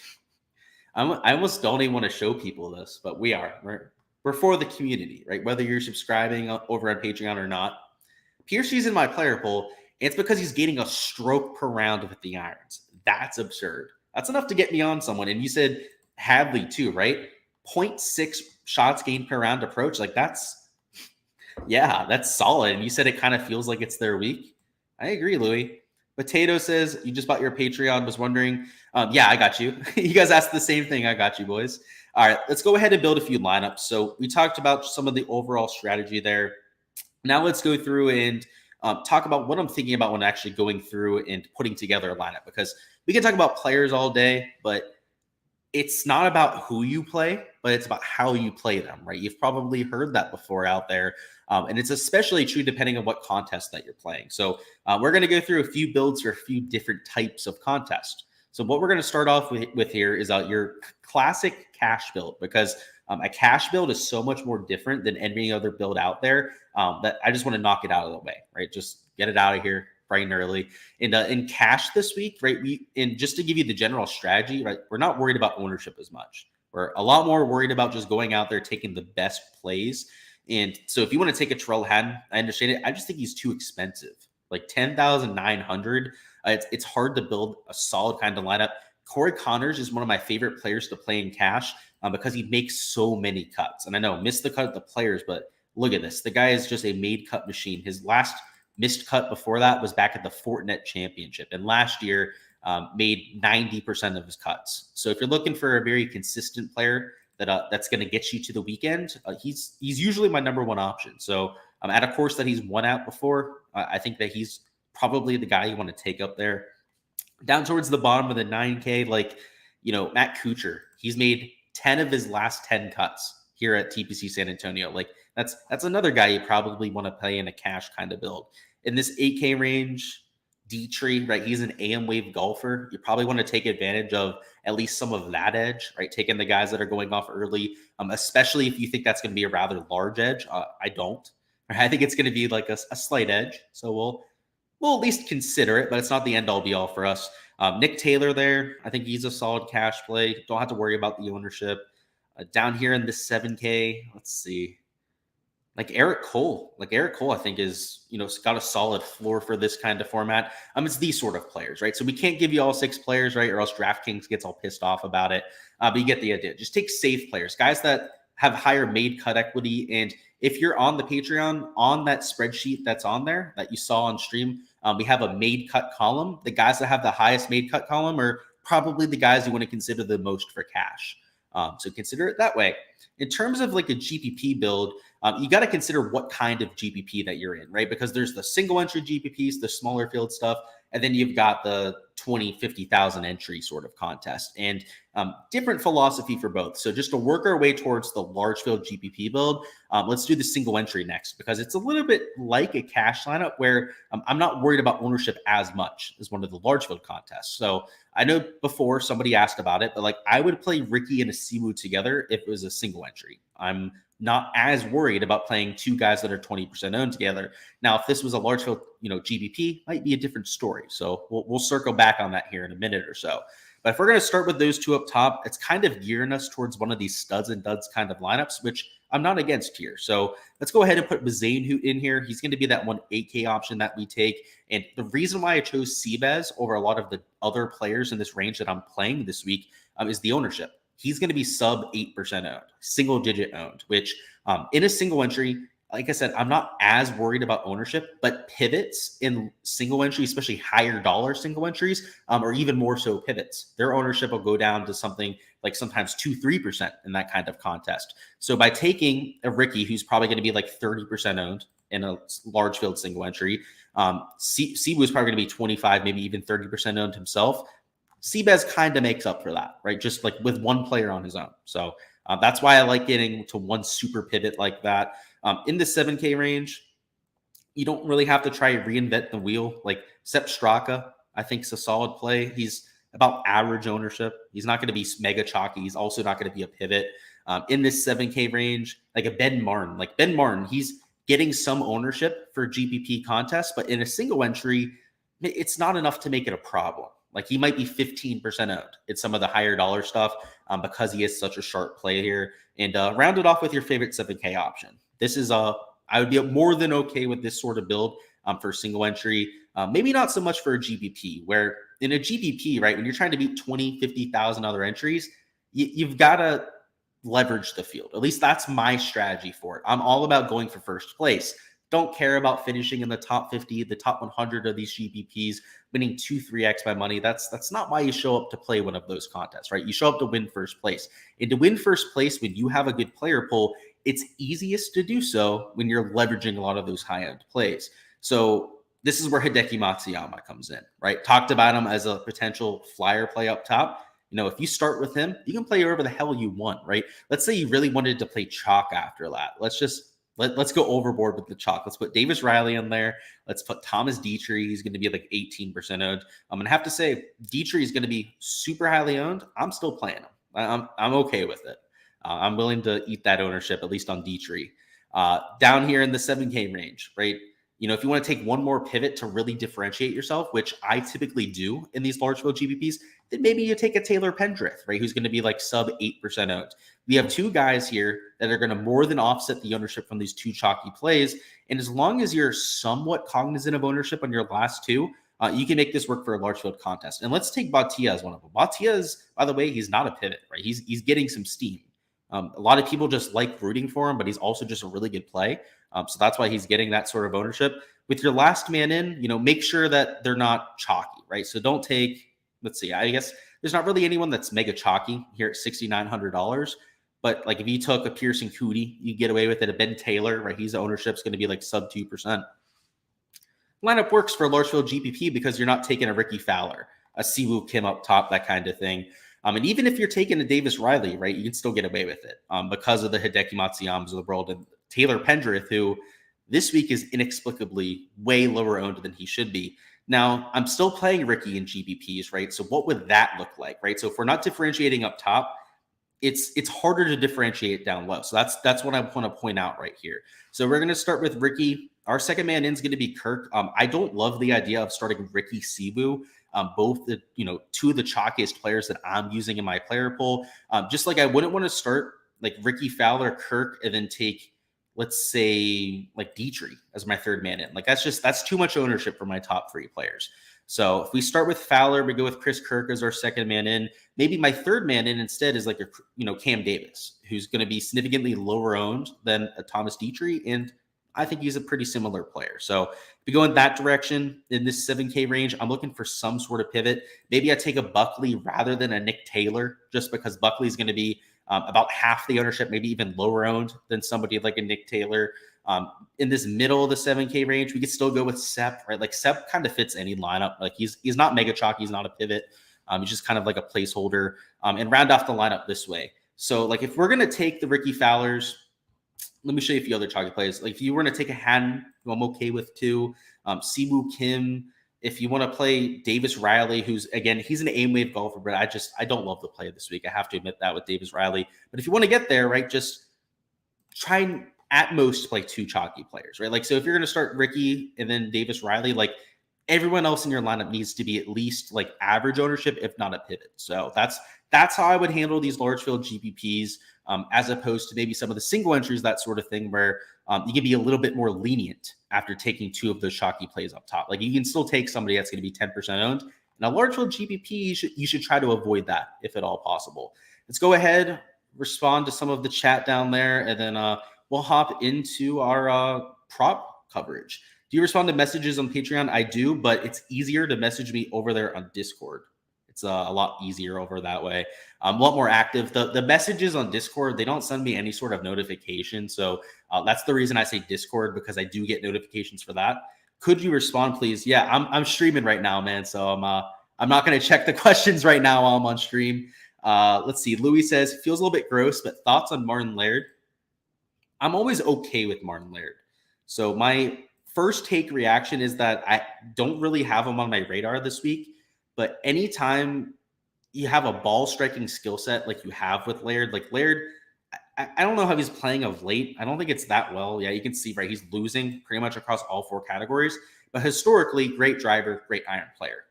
I almost don't even want to show people this, but we are. We're for the community, right? Whether you're subscribing over on Patreon or not. Piercy's in my player pool. It's because he's gaining a stroke per round with the irons. That's absurd. That's enough to get me on someone. And you said Hadley too, right? 0.6 shots gained per round approach. Like that's solid. And you said it kind of feels like it's their week. I agree, Louis. Potato says, you just bought your Patreon, was wondering. Yeah, I got you. You guys asked the same thing. I got you, boys. All right, let's go ahead and build a few lineups. So we talked about some of the overall strategy there. Now let's go through and talk about what I'm thinking about when actually going through and putting together a lineup, because we can talk about players all day, but it's not about who you play, but it's about how you play them, right? You've probably heard that before out there. And it's especially true depending on what contest that you're playing. So we're going to go through a few builds for a few different types of contest. So what we're going to start off with here is your classic cash build, because a cash build is so much more different than any other build out there that I just want to knock it out of the way, right? Just get it out of here bright and early. And in cash this week, right? And just to give you the general strategy, right? We're not worried about ownership as much. We're a lot more worried about just going out there, taking the best plays. And so if you want to take a Terrell Hatton, I understand it. I just think he's too expensive. Like 10,900. It's hard to build a solid kind of lineup. Corey Connors is one of my favorite players to play in cash because he makes so many cuts. And I know missed the cut of the players, but look at this. The guy is just a made cut machine. His last missed cut before that was back at the Fortinet Championship. And last year made 90% of his cuts. So if you're looking for a very consistent player that's going to get you to the weekend, he's usually my number one option. So at a course that he's won out before, I think that he's probably the guy you want to take up there. Down towards the bottom of the 9K, like, Matt Kuchar, he's made 10 of his last 10 cuts here at TPC San Antonio. Like that's another guy you probably want to play in a cash kind of build. In this 8K range, Dietrich, right? He's an AM wave golfer. You probably want to take advantage of at least some of that edge, right? Taking the guys that are going off early, especially if you think that's going to be a rather large edge. I don't. I think it's going to be like a slight edge. So we'll at least consider it, but it's not the end all be all for us. Nick Taylor there, I think he's a solid cash play. Don't have to worry about the ownership. Down here in this 7K, let's see. Like Eric Cole, I think is, got a solid floor for this kind of format. It's these sort of players, right? So we can't give you all 6 players, right? Or else Draftkings gets all pissed off about it. But you get the idea. Just take safe players, guys that have higher made cut equity. And if you're on the Patreon, on that spreadsheet that's on there that you saw on stream, we have a made cut column. The guys that have the highest made cut column are probably the guys you want to consider the most for cash. So consider it that way. In terms of like a GPP build, you got to consider what kind of GPP that you're in, right? Because there's the single entry GPPs, the smaller field stuff, and then you've got the 20, 50,000 entry sort of contest, and different philosophy for both. So just to work our way towards the large field GPP build, let's do the single entry next, because it's a little bit like a cash lineup where I'm not worried about ownership as much as one of the large field contests. So I know before somebody asked about it, but like I would play Ricky and a Siwoo together if it was a single entry. I'm not as worried about playing 2 guys that are 20% owned together. Now, if this was a large field, GPP, might be a different story. So we'll circle back on that here in a minute or so. But if we're going to start with those 2 up top, it's kind of gearing us towards one of these studs and duds kind of lineups, which I'm not against here. So let's go ahead and put Bazane in here. He's going to be that one 8K option that we take. And the reason why I chose Seabez over a lot of the other players in this range that I'm playing this week is the ownership. He's going to be sub 8% owned, single digit owned, which in a single entry, like I said, I'm not as worried about ownership, but pivots in single entry, especially higher dollar single entries, or even more so pivots, their ownership will go down to something like sometimes 2-3% in that kind of contest. So by taking a Ricky, who's probably going to be like 30% owned in a large field single entry, Siwoo is probably going to be 25, maybe even 30% owned himself. Seabez kind of makes up for that, right? Just like with one player on his own. So that's why I like getting to one super pivot like that. In the 7K range, You don't really have to try to reinvent the wheel. Like Sepp Straka, I think is a solid play. He's about average ownership. He's not going to be mega chalky. He's also not going to be a pivot in this 7K range. Like a Ben Martin. Like Ben Martin, he's getting some ownership for GPP contests, but in a single entry, it's not enough to make it a problem. Like he might be 15% owned in some of the higher dollar stuff because he is such a sharp play here. And round it off with your favorite 7K option. This is I would be more than okay with this sort of build for single entry. Maybe not so much for a GPP, where in a GPP, right, when you're trying to beat 20, 50,000 other entries, you've got to leverage the field. At least that's my strategy for it. I'm all about going for first place. Don't care about finishing in the top 50, the top 100 of these GPPs, winning 2-3x my money. That's not why you show up to play one of those contests, right? You show up to win first place. And to win first place when you have a good player pool, it's easiest to do so when you're leveraging a lot of those high-end plays. So this is where Hideki Matsuyama comes in, right? Talked about him as a potential flyer play up top. You know, if you start with him, you can play wherever the hell you want, right? Let's say you really wanted to play chalk after that. Let's go overboard with the chalk. Let's put Davis Riley in there. Let's put Thomas Dietrich. He's going to be like 18% owned. I'm going to have to say Dietrich is going to be super highly owned. I'm still playing him. I'm okay with it. I'm willing to eat that ownership, at least on Dietrich. Down here in the 7K range, right? You know, if you want to take one more pivot to really differentiate yourself, which I typically do in these large field GPPs, then maybe you take a Taylor Pendrith, right? Who's going to be like sub 8% owned. We have two guys here that are going to more than offset the ownership from these two chalky plays. And as long as you're somewhat cognizant of ownership on your last two, you can make this work for a large field contest. And let's take Bhatia as one of them. Bhatia is, by the way, he's not a pivot, right? He's getting some steam. A lot of people just like rooting for him, but he's also just a really good play. So that's why he's getting that sort of ownership. With your last man in, you know, make sure that they're not chalky, right? So don't take, let's see, I guess there's not really anyone that's mega chalky here at $6,900. But like if you took a Pearson Coody, you get away with it. A Ben Taylor, right? His ownership's going to be like sub 2%. Lineup works for a large field GPP because you're not taking a Ricky Fowler, a Siwoo Kim up top, that kind of thing. And even if you're taking a Davis Riley, right, you can still get away with it because of the Hideki Matsuyamas of the world. And Taylor Pendrith, who this week is inexplicably way lower owned than he should be. Now, I'm still playing Ricky in GPPs, right? So what would that look like, right? So if we're not differentiating up top, it's harder to differentiate down low. So that's what I want to point out right here. So we're going to start with Ricky. Our second man in is going to be Kirk. I don't love the idea of starting Ricky Siwoo. Both the, you know, two of the chalkiest players that I'm using in my player pool. Just like I wouldn't want to start like Ricky Fowler, Kirk, and then take, let's say, like Dietrich as my third man in. Like that's too much ownership for my top three players. So if we start with Fowler, we go with Chris Kirk as our second man in. Maybe my third man in instead is like Cam Davis, who's going to be significantly lower owned than a Thomas Dietrich, and I think he's a pretty similar player. So if we go in that direction in this 7K range, I'm looking for some sort of pivot. Maybe I take a Buckley rather than a Nick Taylor, just because Buckley's going to be about half the ownership, maybe even lower owned than somebody like a Nick Taylor. In this middle of the 7K range, we could still go with Sepp, right? Like Sepp kind of fits any lineup. Like he's not mega chalky, he's not a pivot. He's just kind of like a placeholder, and round off the lineup this way. So like if we're going to take the Ricky Fowlers, let me show you a few other chalky plays. Like if you were to take a Haddon, who I'm okay with too, Siwoo Kim. If you want to play Davis Riley, who's, again, he's an aim wave golfer, but I don't love the play this week. I have to admit that with Davis Riley. But if you want to get there, right, just try and at most play two chalky players, right? Like, so if you're going to start Ricky and then Davis Riley, like everyone else in your lineup needs to be at least like average ownership, if not a pivot. So that's how I would handle these large field GPPs, as opposed to maybe some of the single entries, that sort of thing, where you can be a little bit more lenient after taking two of those chalky plays up top. Like you can still take somebody that's going to be 10% owned. And a large field GPP, you should try to avoid that if at all possible. Let's go ahead, respond to some of the chat down there, and then we'll hop into our prop coverage. Do you respond to messages on Patreon? I do, but it's easier to message me over there on Discord. It's a lot easier over that way. A lot more active. The messages on Discord, they don't send me any sort of notification. So that's the reason I say Discord, because I do get notifications for that. Could you respond, please? Yeah, I'm streaming right now, man. So I'm not going to check the questions right now while I'm on stream. Let's see. Louis says, feels a little bit gross, but thoughts on Martin Laird? I'm always okay with Martin Laird. So my first take reaction is that I don't really have him on my radar this week, but anytime you have a ball striking skill set like you have with Laird, like Laird, I don't know how he's playing of late. I don't think it's that well. Yeah, you can see, right? He's losing pretty much across all 4 categories, but historically, great driver, great iron player.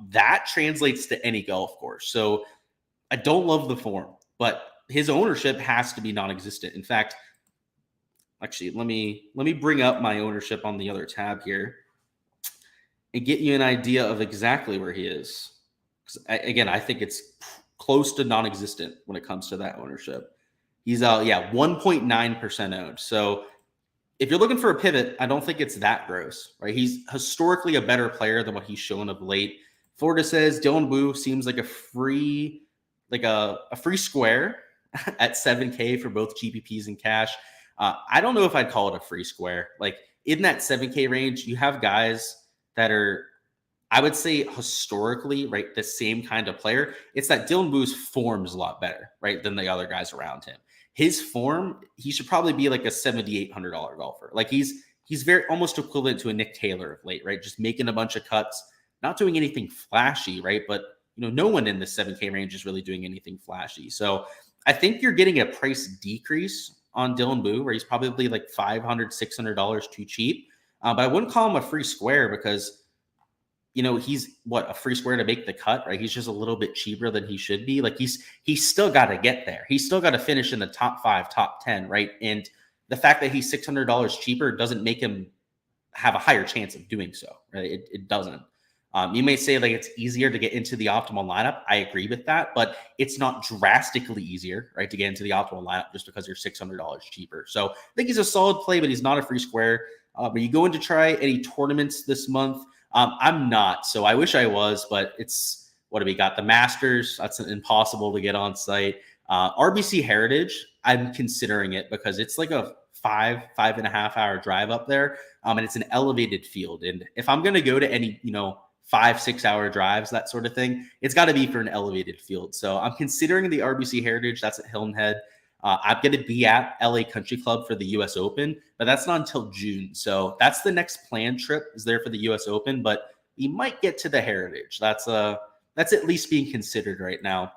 That translates to any golf course. So I don't love the form, but his ownership has to be non-existent. In fact, actually, let me bring up my ownership on the other tab here and get you an idea of exactly where he is. Again, I think it's close to non-existent when it comes to that ownership. He's 1.9% owned. So if you're looking for a pivot, I don't think it's that gross, right? He's historically a better player than what he's shown of late. Florida says Dylan Wu seems like a free square at 7K for both GPPs and cash. I don't know if I'd call it a free square. Like in that 7K range, you have guys that are, I would say historically, right, the same kind of player. It's that Dylan Wu's form is a lot better, right, than the other guys around him. His form, he should probably be like a $7,800 golfer. Like he's very almost equivalent to a Nick Taylor of late, right? Just making a bunch of cuts, not doing anything flashy, right? But no one in the 7K range is really doing anything flashy. So I think you're getting a price decrease on Dylan Wu, where he's probably like $500, $600 too cheap. But I wouldn't call him a free square because he's a free square to make the cut, right? He's just a little bit cheaper than he should be. Like he's still got to get there. He's still got to finish in the top 5, top 10, right? And the fact that he's $600 cheaper doesn't make him have a higher chance of doing so, right? It doesn't. You may say like it's easier to get into the optimal lineup. I agree with that, but it's not drastically easier, right, to get into the optimal lineup just because you're $600 cheaper. So I think he's a solid play, but he's not a free square. Are you going to try any tournaments this month? I'm not, so I wish I was, but it's what do we got? The Masters, that's impossible to get on site. RBC Heritage, I'm considering it because it's like a 5.5 hour drive up there, and it's an elevated field. And if I'm going to go to any 5-6 hour drives, that sort of thing, it's got to be for an elevated field. So I'm considering the RBC Heritage. That's at Hilton Head. I'm going to be at LA Country Club for the US Open, but that's not until June. So that's the next planned trip is there for the US Open, but we might get to the Heritage. That's at least being considered right now.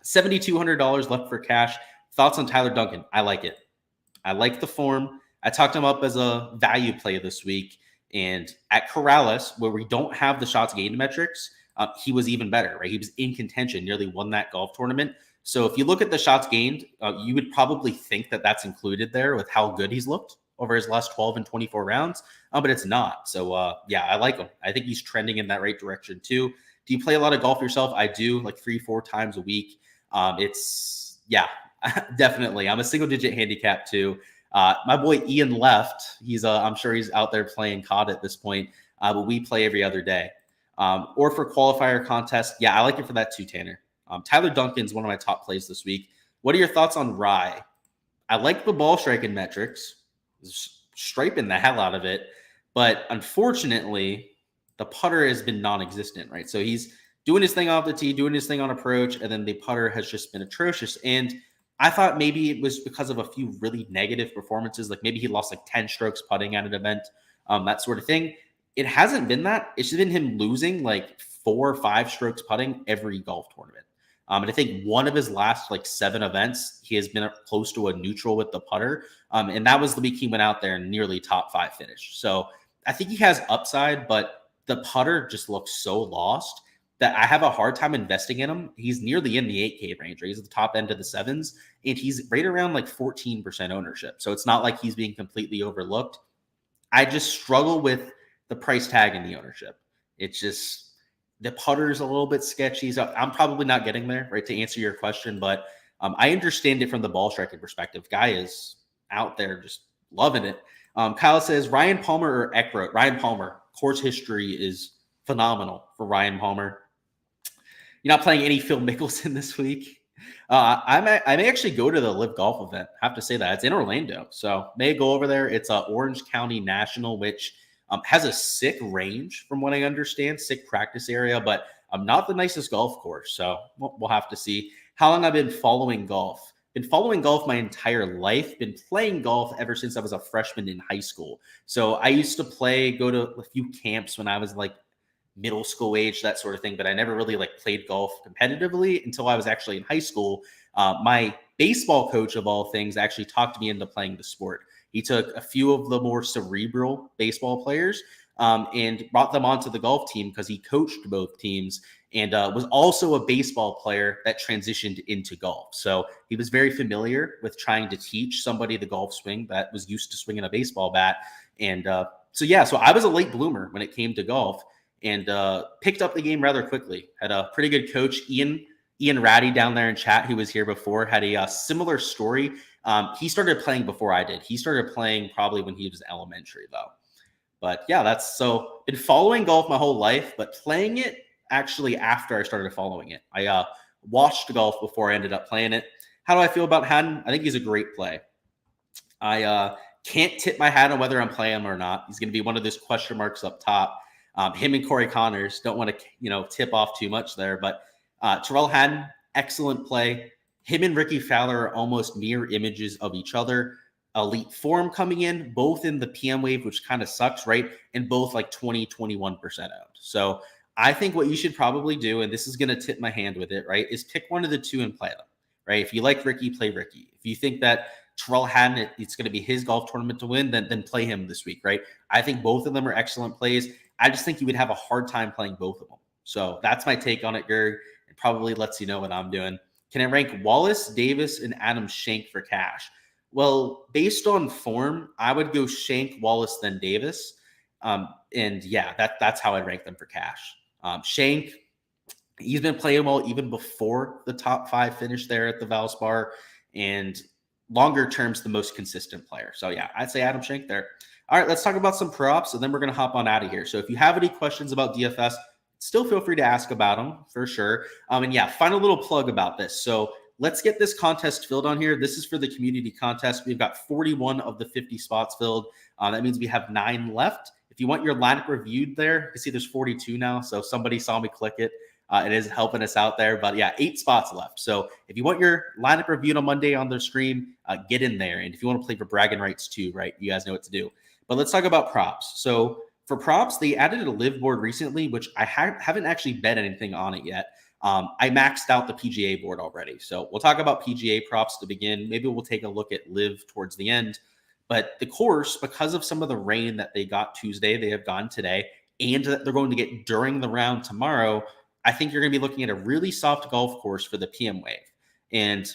$7,200 left for cash. Thoughts on Tyler Duncan? I like it. I like the form. I talked him up as a value play this week. And at Corrales, where we don't have the shots gained metrics, he was even better, right? He was in contention, nearly won that golf tournament. So if you look at the shots gained, you would probably think that that's included there with how good he's looked over his last 12 and 24 rounds, but it's not. So I like him. I think he's trending in that right direction too. Do you play a lot of golf yourself? I do, like 3-4 times a week. Definitely. I'm a single digit handicap too. My boy Ian left. I'm sure he's out there playing COD at this point, but we play every other day. Or for qualifier contest, I like it for that too, Tanner. Tyler Duncan's one of my top plays this week. What are your thoughts on Rye? I like the ball striking metrics, striping the hell out of it, but unfortunately, the putter has been non-existent, right? So he's doing his thing off the tee, doing his thing on approach, and then the putter has just been atrocious. And I thought maybe it was because of a few really negative performances, like maybe he lost like 10 strokes putting at an event, that sort of thing. It hasn't been that. It's just been him losing like 4 or 5 strokes putting every golf tournament. And I think one of his last like 7 events, he has been close to a neutral with the putter. And that was the week he went out there and nearly top 5 finished. So I think he has upside, but the putter just looks so lost that I have a hard time investing in him. He's nearly in the 8K range, right? He's at the top end of the 7s, and he's right around like 14% ownership. So it's not like he's being completely overlooked. I just struggle with the price tag and the ownership. It's just the putter's a little bit sketchy. So I'm probably not getting there, right, to answer your question, but I understand it from the ball striking perspective. Guy is out there just loving it. Kyle says, Ryan Palmer or Eckroat? Ryan Palmer. Course history is phenomenal for Ryan Palmer. You're not playing any Phil Mickelson this week. I may actually go to the Live Golf event. I have to say that. It's in Orlando, so may go over there. It's a Orange County National, which has a sick range from what I understand, sick practice area, but not the nicest golf course. So we'll have to see. How long I've been following golf? been following golf my entire life, been playing golf ever since I was a freshman in high school. So I used to go to a few camps when I was like middle school age, that sort of thing, but I never really like played golf competitively until I was actually in high school. My baseball coach of all things actually talked me into playing the sport. He took a few of the more cerebral baseball players and brought them onto the golf team because he coached both teams and was also a baseball player that transitioned into golf. So he was very familiar with trying to teach somebody the golf swing that was used to swinging a baseball bat. And so I was a late bloomer when it came to golf and picked up the game rather quickly. Had a pretty good coach, Ian Ratty down there in chat, who was here before, had a similar story. He started playing before I did. He started playing probably when he was elementary, though. But yeah, been following golf my whole life, but playing it actually after I started following it. I watched golf before I ended up playing it. How do I feel about Haddon? I think he's a great play. I can't tip my hat on whether I'm playing him or not. He's going to be one of those question marks up top. Him and Corey Connors, don't want to tip off too much there, but Terrell Haddon, excellent play. Him and Ricky Fowler are almost mirror images of each other. Elite form coming in, both in the PM wave, which kind of sucks, right? And both like 20, 21% out. So I think what you should probably do, and this is going to tip my hand with it, right, is pick one of the two and play them, right? If you like Ricky, play Ricky. If you think that Terrell Haddon, it's going to be his golf tournament to win, then play him this week, right? I think both of them are excellent plays. I just think you would have a hard time playing both of them. So that's my take on it, Gerg. It probably lets you know what I'm doing. Can I rank Wallace, Davis, and Adam Schenk for cash? Well, based on form, I would go Schenk, Wallace, then Davis. And yeah, that's how I'd rank them for cash. Schenk, he's been playing well even before the top 5 finish there at the Valspar, and longer term's the most consistent player. So yeah, I'd say Adam Schenk there. All right, let's talk about some props, and then we're going to hop on out of here. So if you have any questions about DFS, still feel free to ask about them for sure. And yeah, final little plug about this. So let's get this contest filled on here. This is for the community contest. We've got 41 of the 50 spots filled. That means we have 9 left. If you want your lineup reviewed there, you can see there's 42 now. So somebody saw me click it. It is helping us out there. But yeah, 8 spots left. So if you want your lineup reviewed on Monday on their stream, get in there. And if you want to play for bragging rights too, right, you guys know what to do. But let's talk about props. So for props, they added a live board recently, which I haven't actually bet anything on it yet. I maxed out the PGA board already. So we'll talk about PGA props to begin. Maybe we'll take a look at live towards the end. But the course, because of some of the rain that they got Tuesday, they have gone today, and that they're going to get during the round tomorrow, I think you're going to be looking at a really soft golf course for the PM wave. And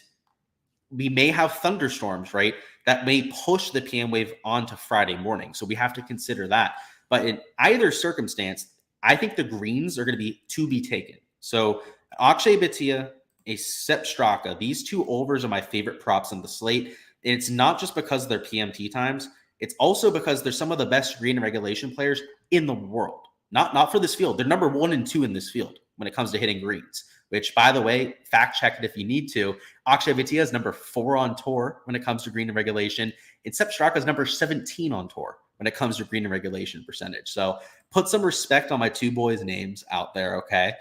we may have thunderstorms, right? That may push the PM wave onto Friday morning. So we have to consider that. But in either circumstance, I think the greens are going to be taken. So Akshay Bhatia, a Sepp Straka, these two overs are my favorite props on the slate. And it's not just because of their PMT times. It's also because they're some of the best green and regulation players in the world. Not for this field. They're number 1 and 2 in this field when it comes to hitting greens, which, by the way, fact check it if you need to. Akshay Bhatia is number 4 on tour when it comes to green and regulation. And Sepp Straka is number 17 on tour when it comes to green and regulation percentage. So put some respect on my 2 boys' names out there, okay?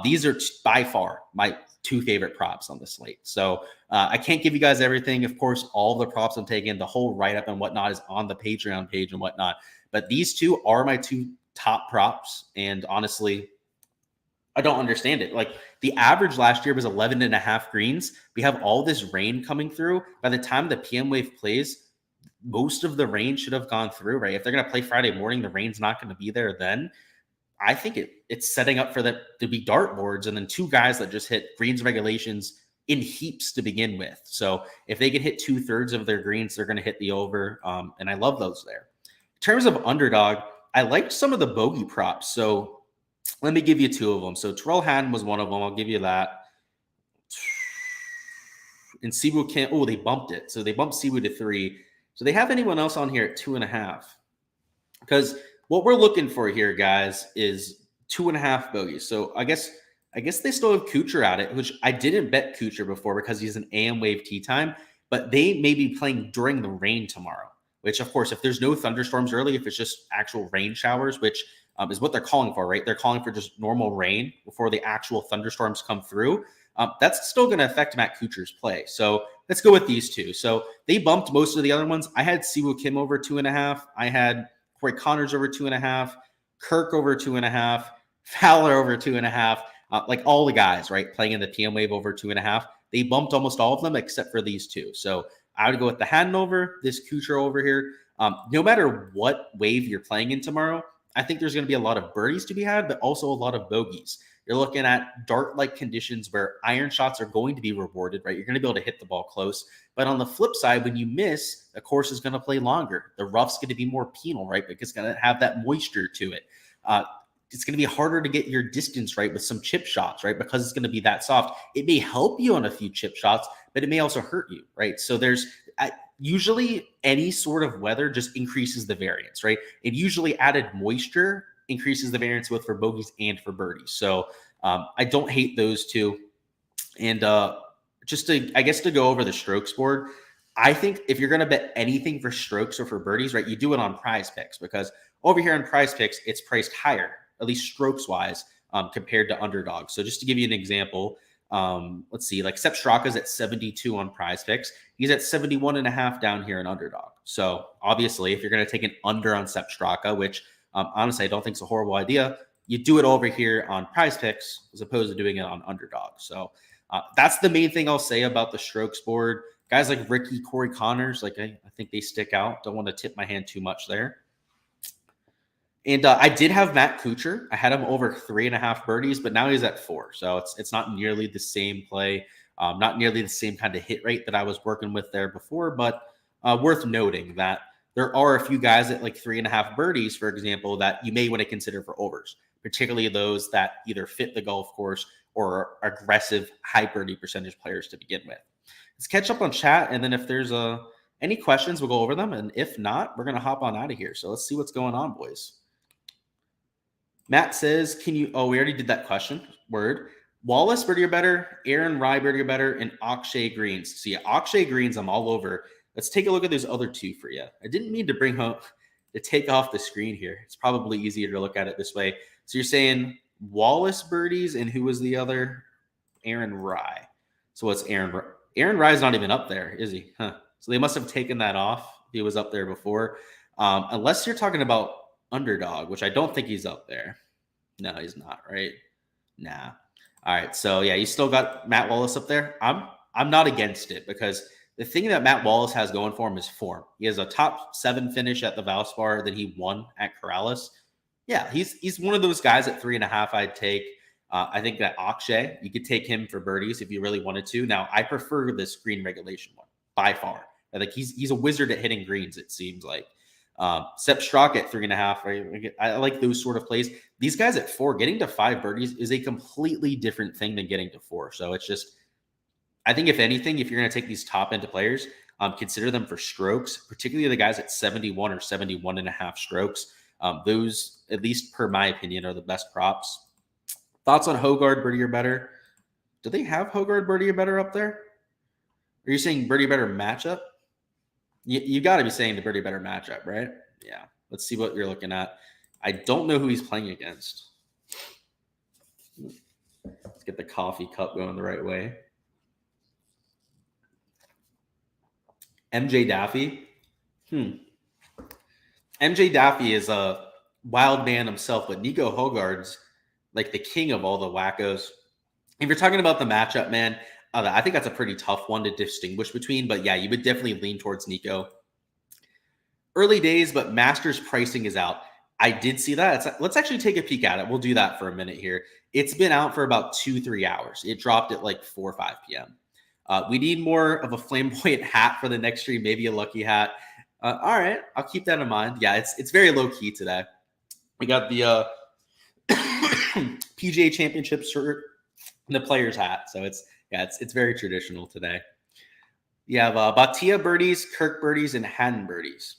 These are by far my 2 favorite props on the slate. So I can't give you guys everything. Of course, all the props I'm taking, the whole write-up and whatnot is on the Patreon page and whatnot. But these 2 are my 2 top props. And honestly, I don't understand it. Like, the average last year was 11.5 greens. We have all this rain coming through. By the time the PM wave plays, most of the rain should have gone through, right? If they're going to play Friday morning, the rain's not going to be there then. I think it's setting up for that to be dartboards, and then 2 guys that just hit greens regulations in heaps to begin with. So if they can hit 2/3 of their greens, they're going to hit the over. And I love those there. In terms of underdog, I liked some of the bogey props. So let me give you 2 of them. So Terrell Haddon was one of them. I'll give you that. And Siwoo they bumped it. So they bumped Siwoo to 3. So they have anyone else on here at 2.5? Because what we're looking for here, guys, is 2.5 bogeys. So I guess they still have Kuchar at it, which I didn't bet Kuchar before because he's an AM wave tee time. But they may be playing during the rain tomorrow, which, of course, if there's no thunderstorms early, if it's just actual rain showers, which is what they're calling for, right? They're calling for just normal rain before the actual thunderstorms come through. That's still going to affect Matt Kuchar's play. So let's go with these two. So they bumped most of the other ones. I had Siwoo Kim over 2.5. I had Corey Connors over 2.5. Kirk over 2.5. Fowler over 2.5. Like all the guys, right, playing in the PM wave over 2.5. They bumped almost all of them except for these two. So I would go with the Haddon over, this Kuchar over here. No matter what wave you're playing in tomorrow, I think there's going to be a lot of birdies to be had, but also a lot of bogeys. You're looking at dart-like conditions where iron shots are going to be rewarded, right? You're going to be able to hit the ball close. But on the flip side, when you miss, the course is going to play longer. The rough's going to be more penal, right? Because it's going to have that moisture to it. It's going to be harder to get your distance right with some chip shots, right? Because it's going to be that soft. It may help you on a few chip shots, but it may also hurt you, right? So there's usually any sort of weather just increases the variance, right? And usually added moisture increases the variance both for bogeys and for birdies. So I don't hate those two. And just to, I guess, to go over the strokes board, I think if you're going to bet anything for strokes or for birdies, right, you do it on Prize Picks, because over here on Prize Picks, it's priced higher, at least strokes wise, compared to Underdog. So just to give you an example, let's see, like Sepp Straka's at 72 on Prize Picks. He's at 71.5 down here in Underdog. So obviously, if you're going to take an under on Sepp Straka, which honestly I don't think is a horrible idea, you do it over here on Prize Picks as opposed to doing it on Underdog. So that's the main thing I'll say about the strokes board. Guys like Ricky, Corey Connors, like I think they stick out. Don't want to tip my hand too much there. And I did have Matt Kuchar. I had him over 3.5 birdies, but now he's at 4. So it's not nearly the same play, not nearly the same kind of hit rate that I was working with there before. But worth noting that there are a few guys at like 3.5 birdies, for example, that you may want to consider for overs, particularly those that either fit the golf course or are aggressive high birdie percentage players to begin with. Let's catch up on chat, and then if there's any questions, we'll go over them. And if not, we're going to hop on out of here. So let's see what's going on, boys. Matt says, can you, we already did that question. Word. Wallace birdie or better, Aaron Rye birdie or better, and Akshay Greens. So yeah, Akshay Greens, I'm all over. Let's take a look at those other two for you. I didn't mean to take off the screen here. It's probably easier to look at it this way. So you're saying Wallace birdies, and who was the other? Aaron Rye. So what's Aaron Rye? Aaron Rye's not even up there, is he? Huh. So they must have taken that off. He was up there before. Unless you're talking about Underdog, which I don't think he's up there. No, he's not, right? Nah. All right. So yeah, you still got Matt Wallace up there. I'm not against it, because the thing that Matt Wallace has going for him is form. He has a top 7 finish at the Valspar, then he won at Corrales. Yeah, he's one of those guys at 3.5 I'd take. I think that Akshay, you could take him for birdies if you really wanted to. Now, I prefer this green regulation one by far. I think he's a wizard at hitting greens, it seems like. Sepp Straka at 3.5. Right? I like those sort of plays. These guys at 4, getting to 5 birdies is a completely different thing than getting to 4. So it's just, I think if anything, if you're going to take these top end players, consider them for strokes, particularly the guys at 71 or 71.5 strokes. Those, at least per my opinion, are the best props. Thoughts on Hogard birdie or better? Do they have Hogard birdie or better up there? Are you saying birdie better matchup? You got to be saying the birdie better matchup, right? Yeah. Let's see what you're looking at. I don't know who he's playing against. Let's get the coffee cup going the right way. MJ Daffy. MJ Daffy is a wild man himself, but Nico Hogard's like the king of all the wackos. If you're talking about the matchup, man, I think that's a pretty tough one to distinguish between. But yeah, you would definitely lean towards Nico. Early days, but Masters pricing is out. I did see that. Let's actually take a peek at it. We'll do that for a minute here. It's been out for about 2-3 hours. It dropped at like 4 or 5 p.m. We need more of a flamboyant hat for the next stream, maybe a lucky hat. All right, I'll keep that in mind. Yeah, it's very low key today. We got the PGA Championship shirt and the player's hat. So it's very traditional today. You have Batia birdies, Kirk birdies, and Haddon birdies.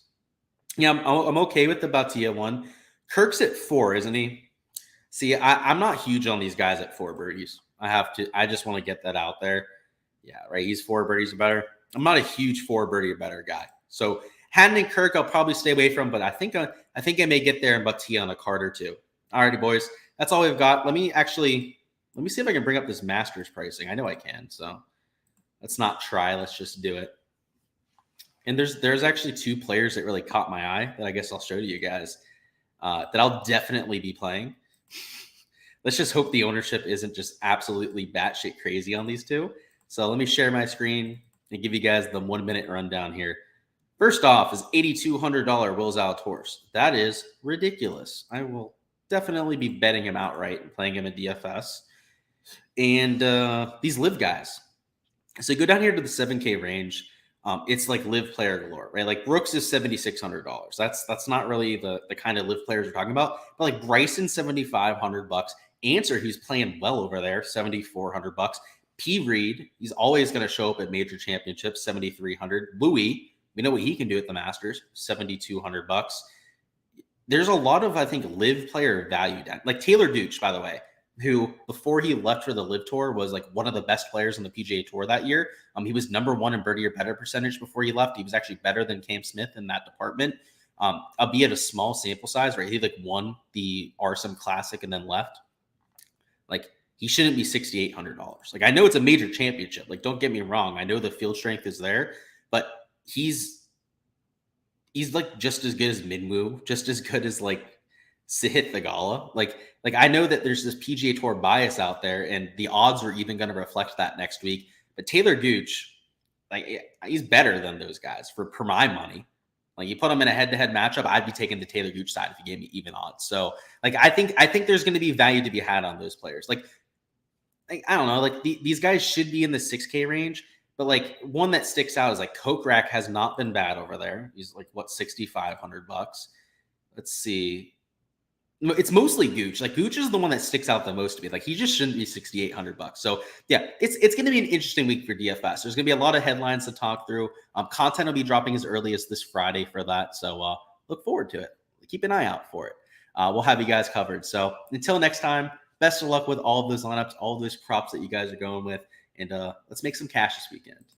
Yeah, I'm okay with the Batia one. Kirk's at 4, isn't he? See, I'm not huge on these guys at 4 birdies. I just want to get that out there. Yeah, right. He's 4 birdies or better. I'm not a huge 4 birdie or better guy. So Haddon and Kirk, I'll probably stay away from, but I think I may get there in Batia on a card or 2. Alrighty, boys. That's all we've got. Let me see if I can bring up this Masters pricing. I know I can. So Let's not try. Let's just do it. And there's actually 2 players that really caught my eye that I guess I'll show to you guys that I'll definitely be playing. Let's just hope the ownership isn't just absolutely batshit crazy on these 2. So let me share my screen and give you guys the 1-minute rundown here. First off is $8,200 Will Zalatoris. That is ridiculous. I will definitely be betting him outright and playing him in DFS. And these live guys. So go down here to the 7K range. It's like live player galore, right? Like Brooks is $7,600. That's not really the kind of live players we're talking about. But like Bryson, $7,500. Answer, who's playing well over there, $7,400. P. Reed, he's always going to show up at major championships, $7,300. Louis, we know what he can do at the Masters, $7,200. There's a lot of, I think, live player value down. Like Taylor Gooch, by the way, who before he left for the Live Tour was like one of the best players on the PGA Tour that year. He was #1 in birdie or better percentage before he left. He was actually better than Cam Smith in that department, albeit a small sample size, right? He like won the RSM Classic and then left. Like he shouldn't be $6,800. Like I know it's a major championship. Like don't get me wrong. I know the field strength is there, but he's like just as good as Minwoo, just as good as like Sahith Theegala. Like I know that there's this PGA Tour bias out there, and the odds are even going to reflect that next week. But Taylor Gooch, like he's better than those guys for my money. Like you put him in a head-to-head matchup, I'd be taking the Taylor Gooch side if you gave me even odds. So like I think there's going to be value to be had on those players. Like I don't know, like these guys should be in the 6K range. But like one that sticks out is like Kokrak has not been bad over there. He's like what, $6,500. Let's see. It's mostly Gooch. Like Gooch is the one that sticks out the most to me. Like he just shouldn't be $6,800. So yeah, it's going to be an interesting week for DFS. There's going to be a lot of headlines to talk through. Content will be dropping as early as this Friday for that. So look forward to it. Keep an eye out for it. We'll have you guys covered. So until next time, best of luck with all of those lineups, all of those props that you guys are going with, and let's make some cash this weekend.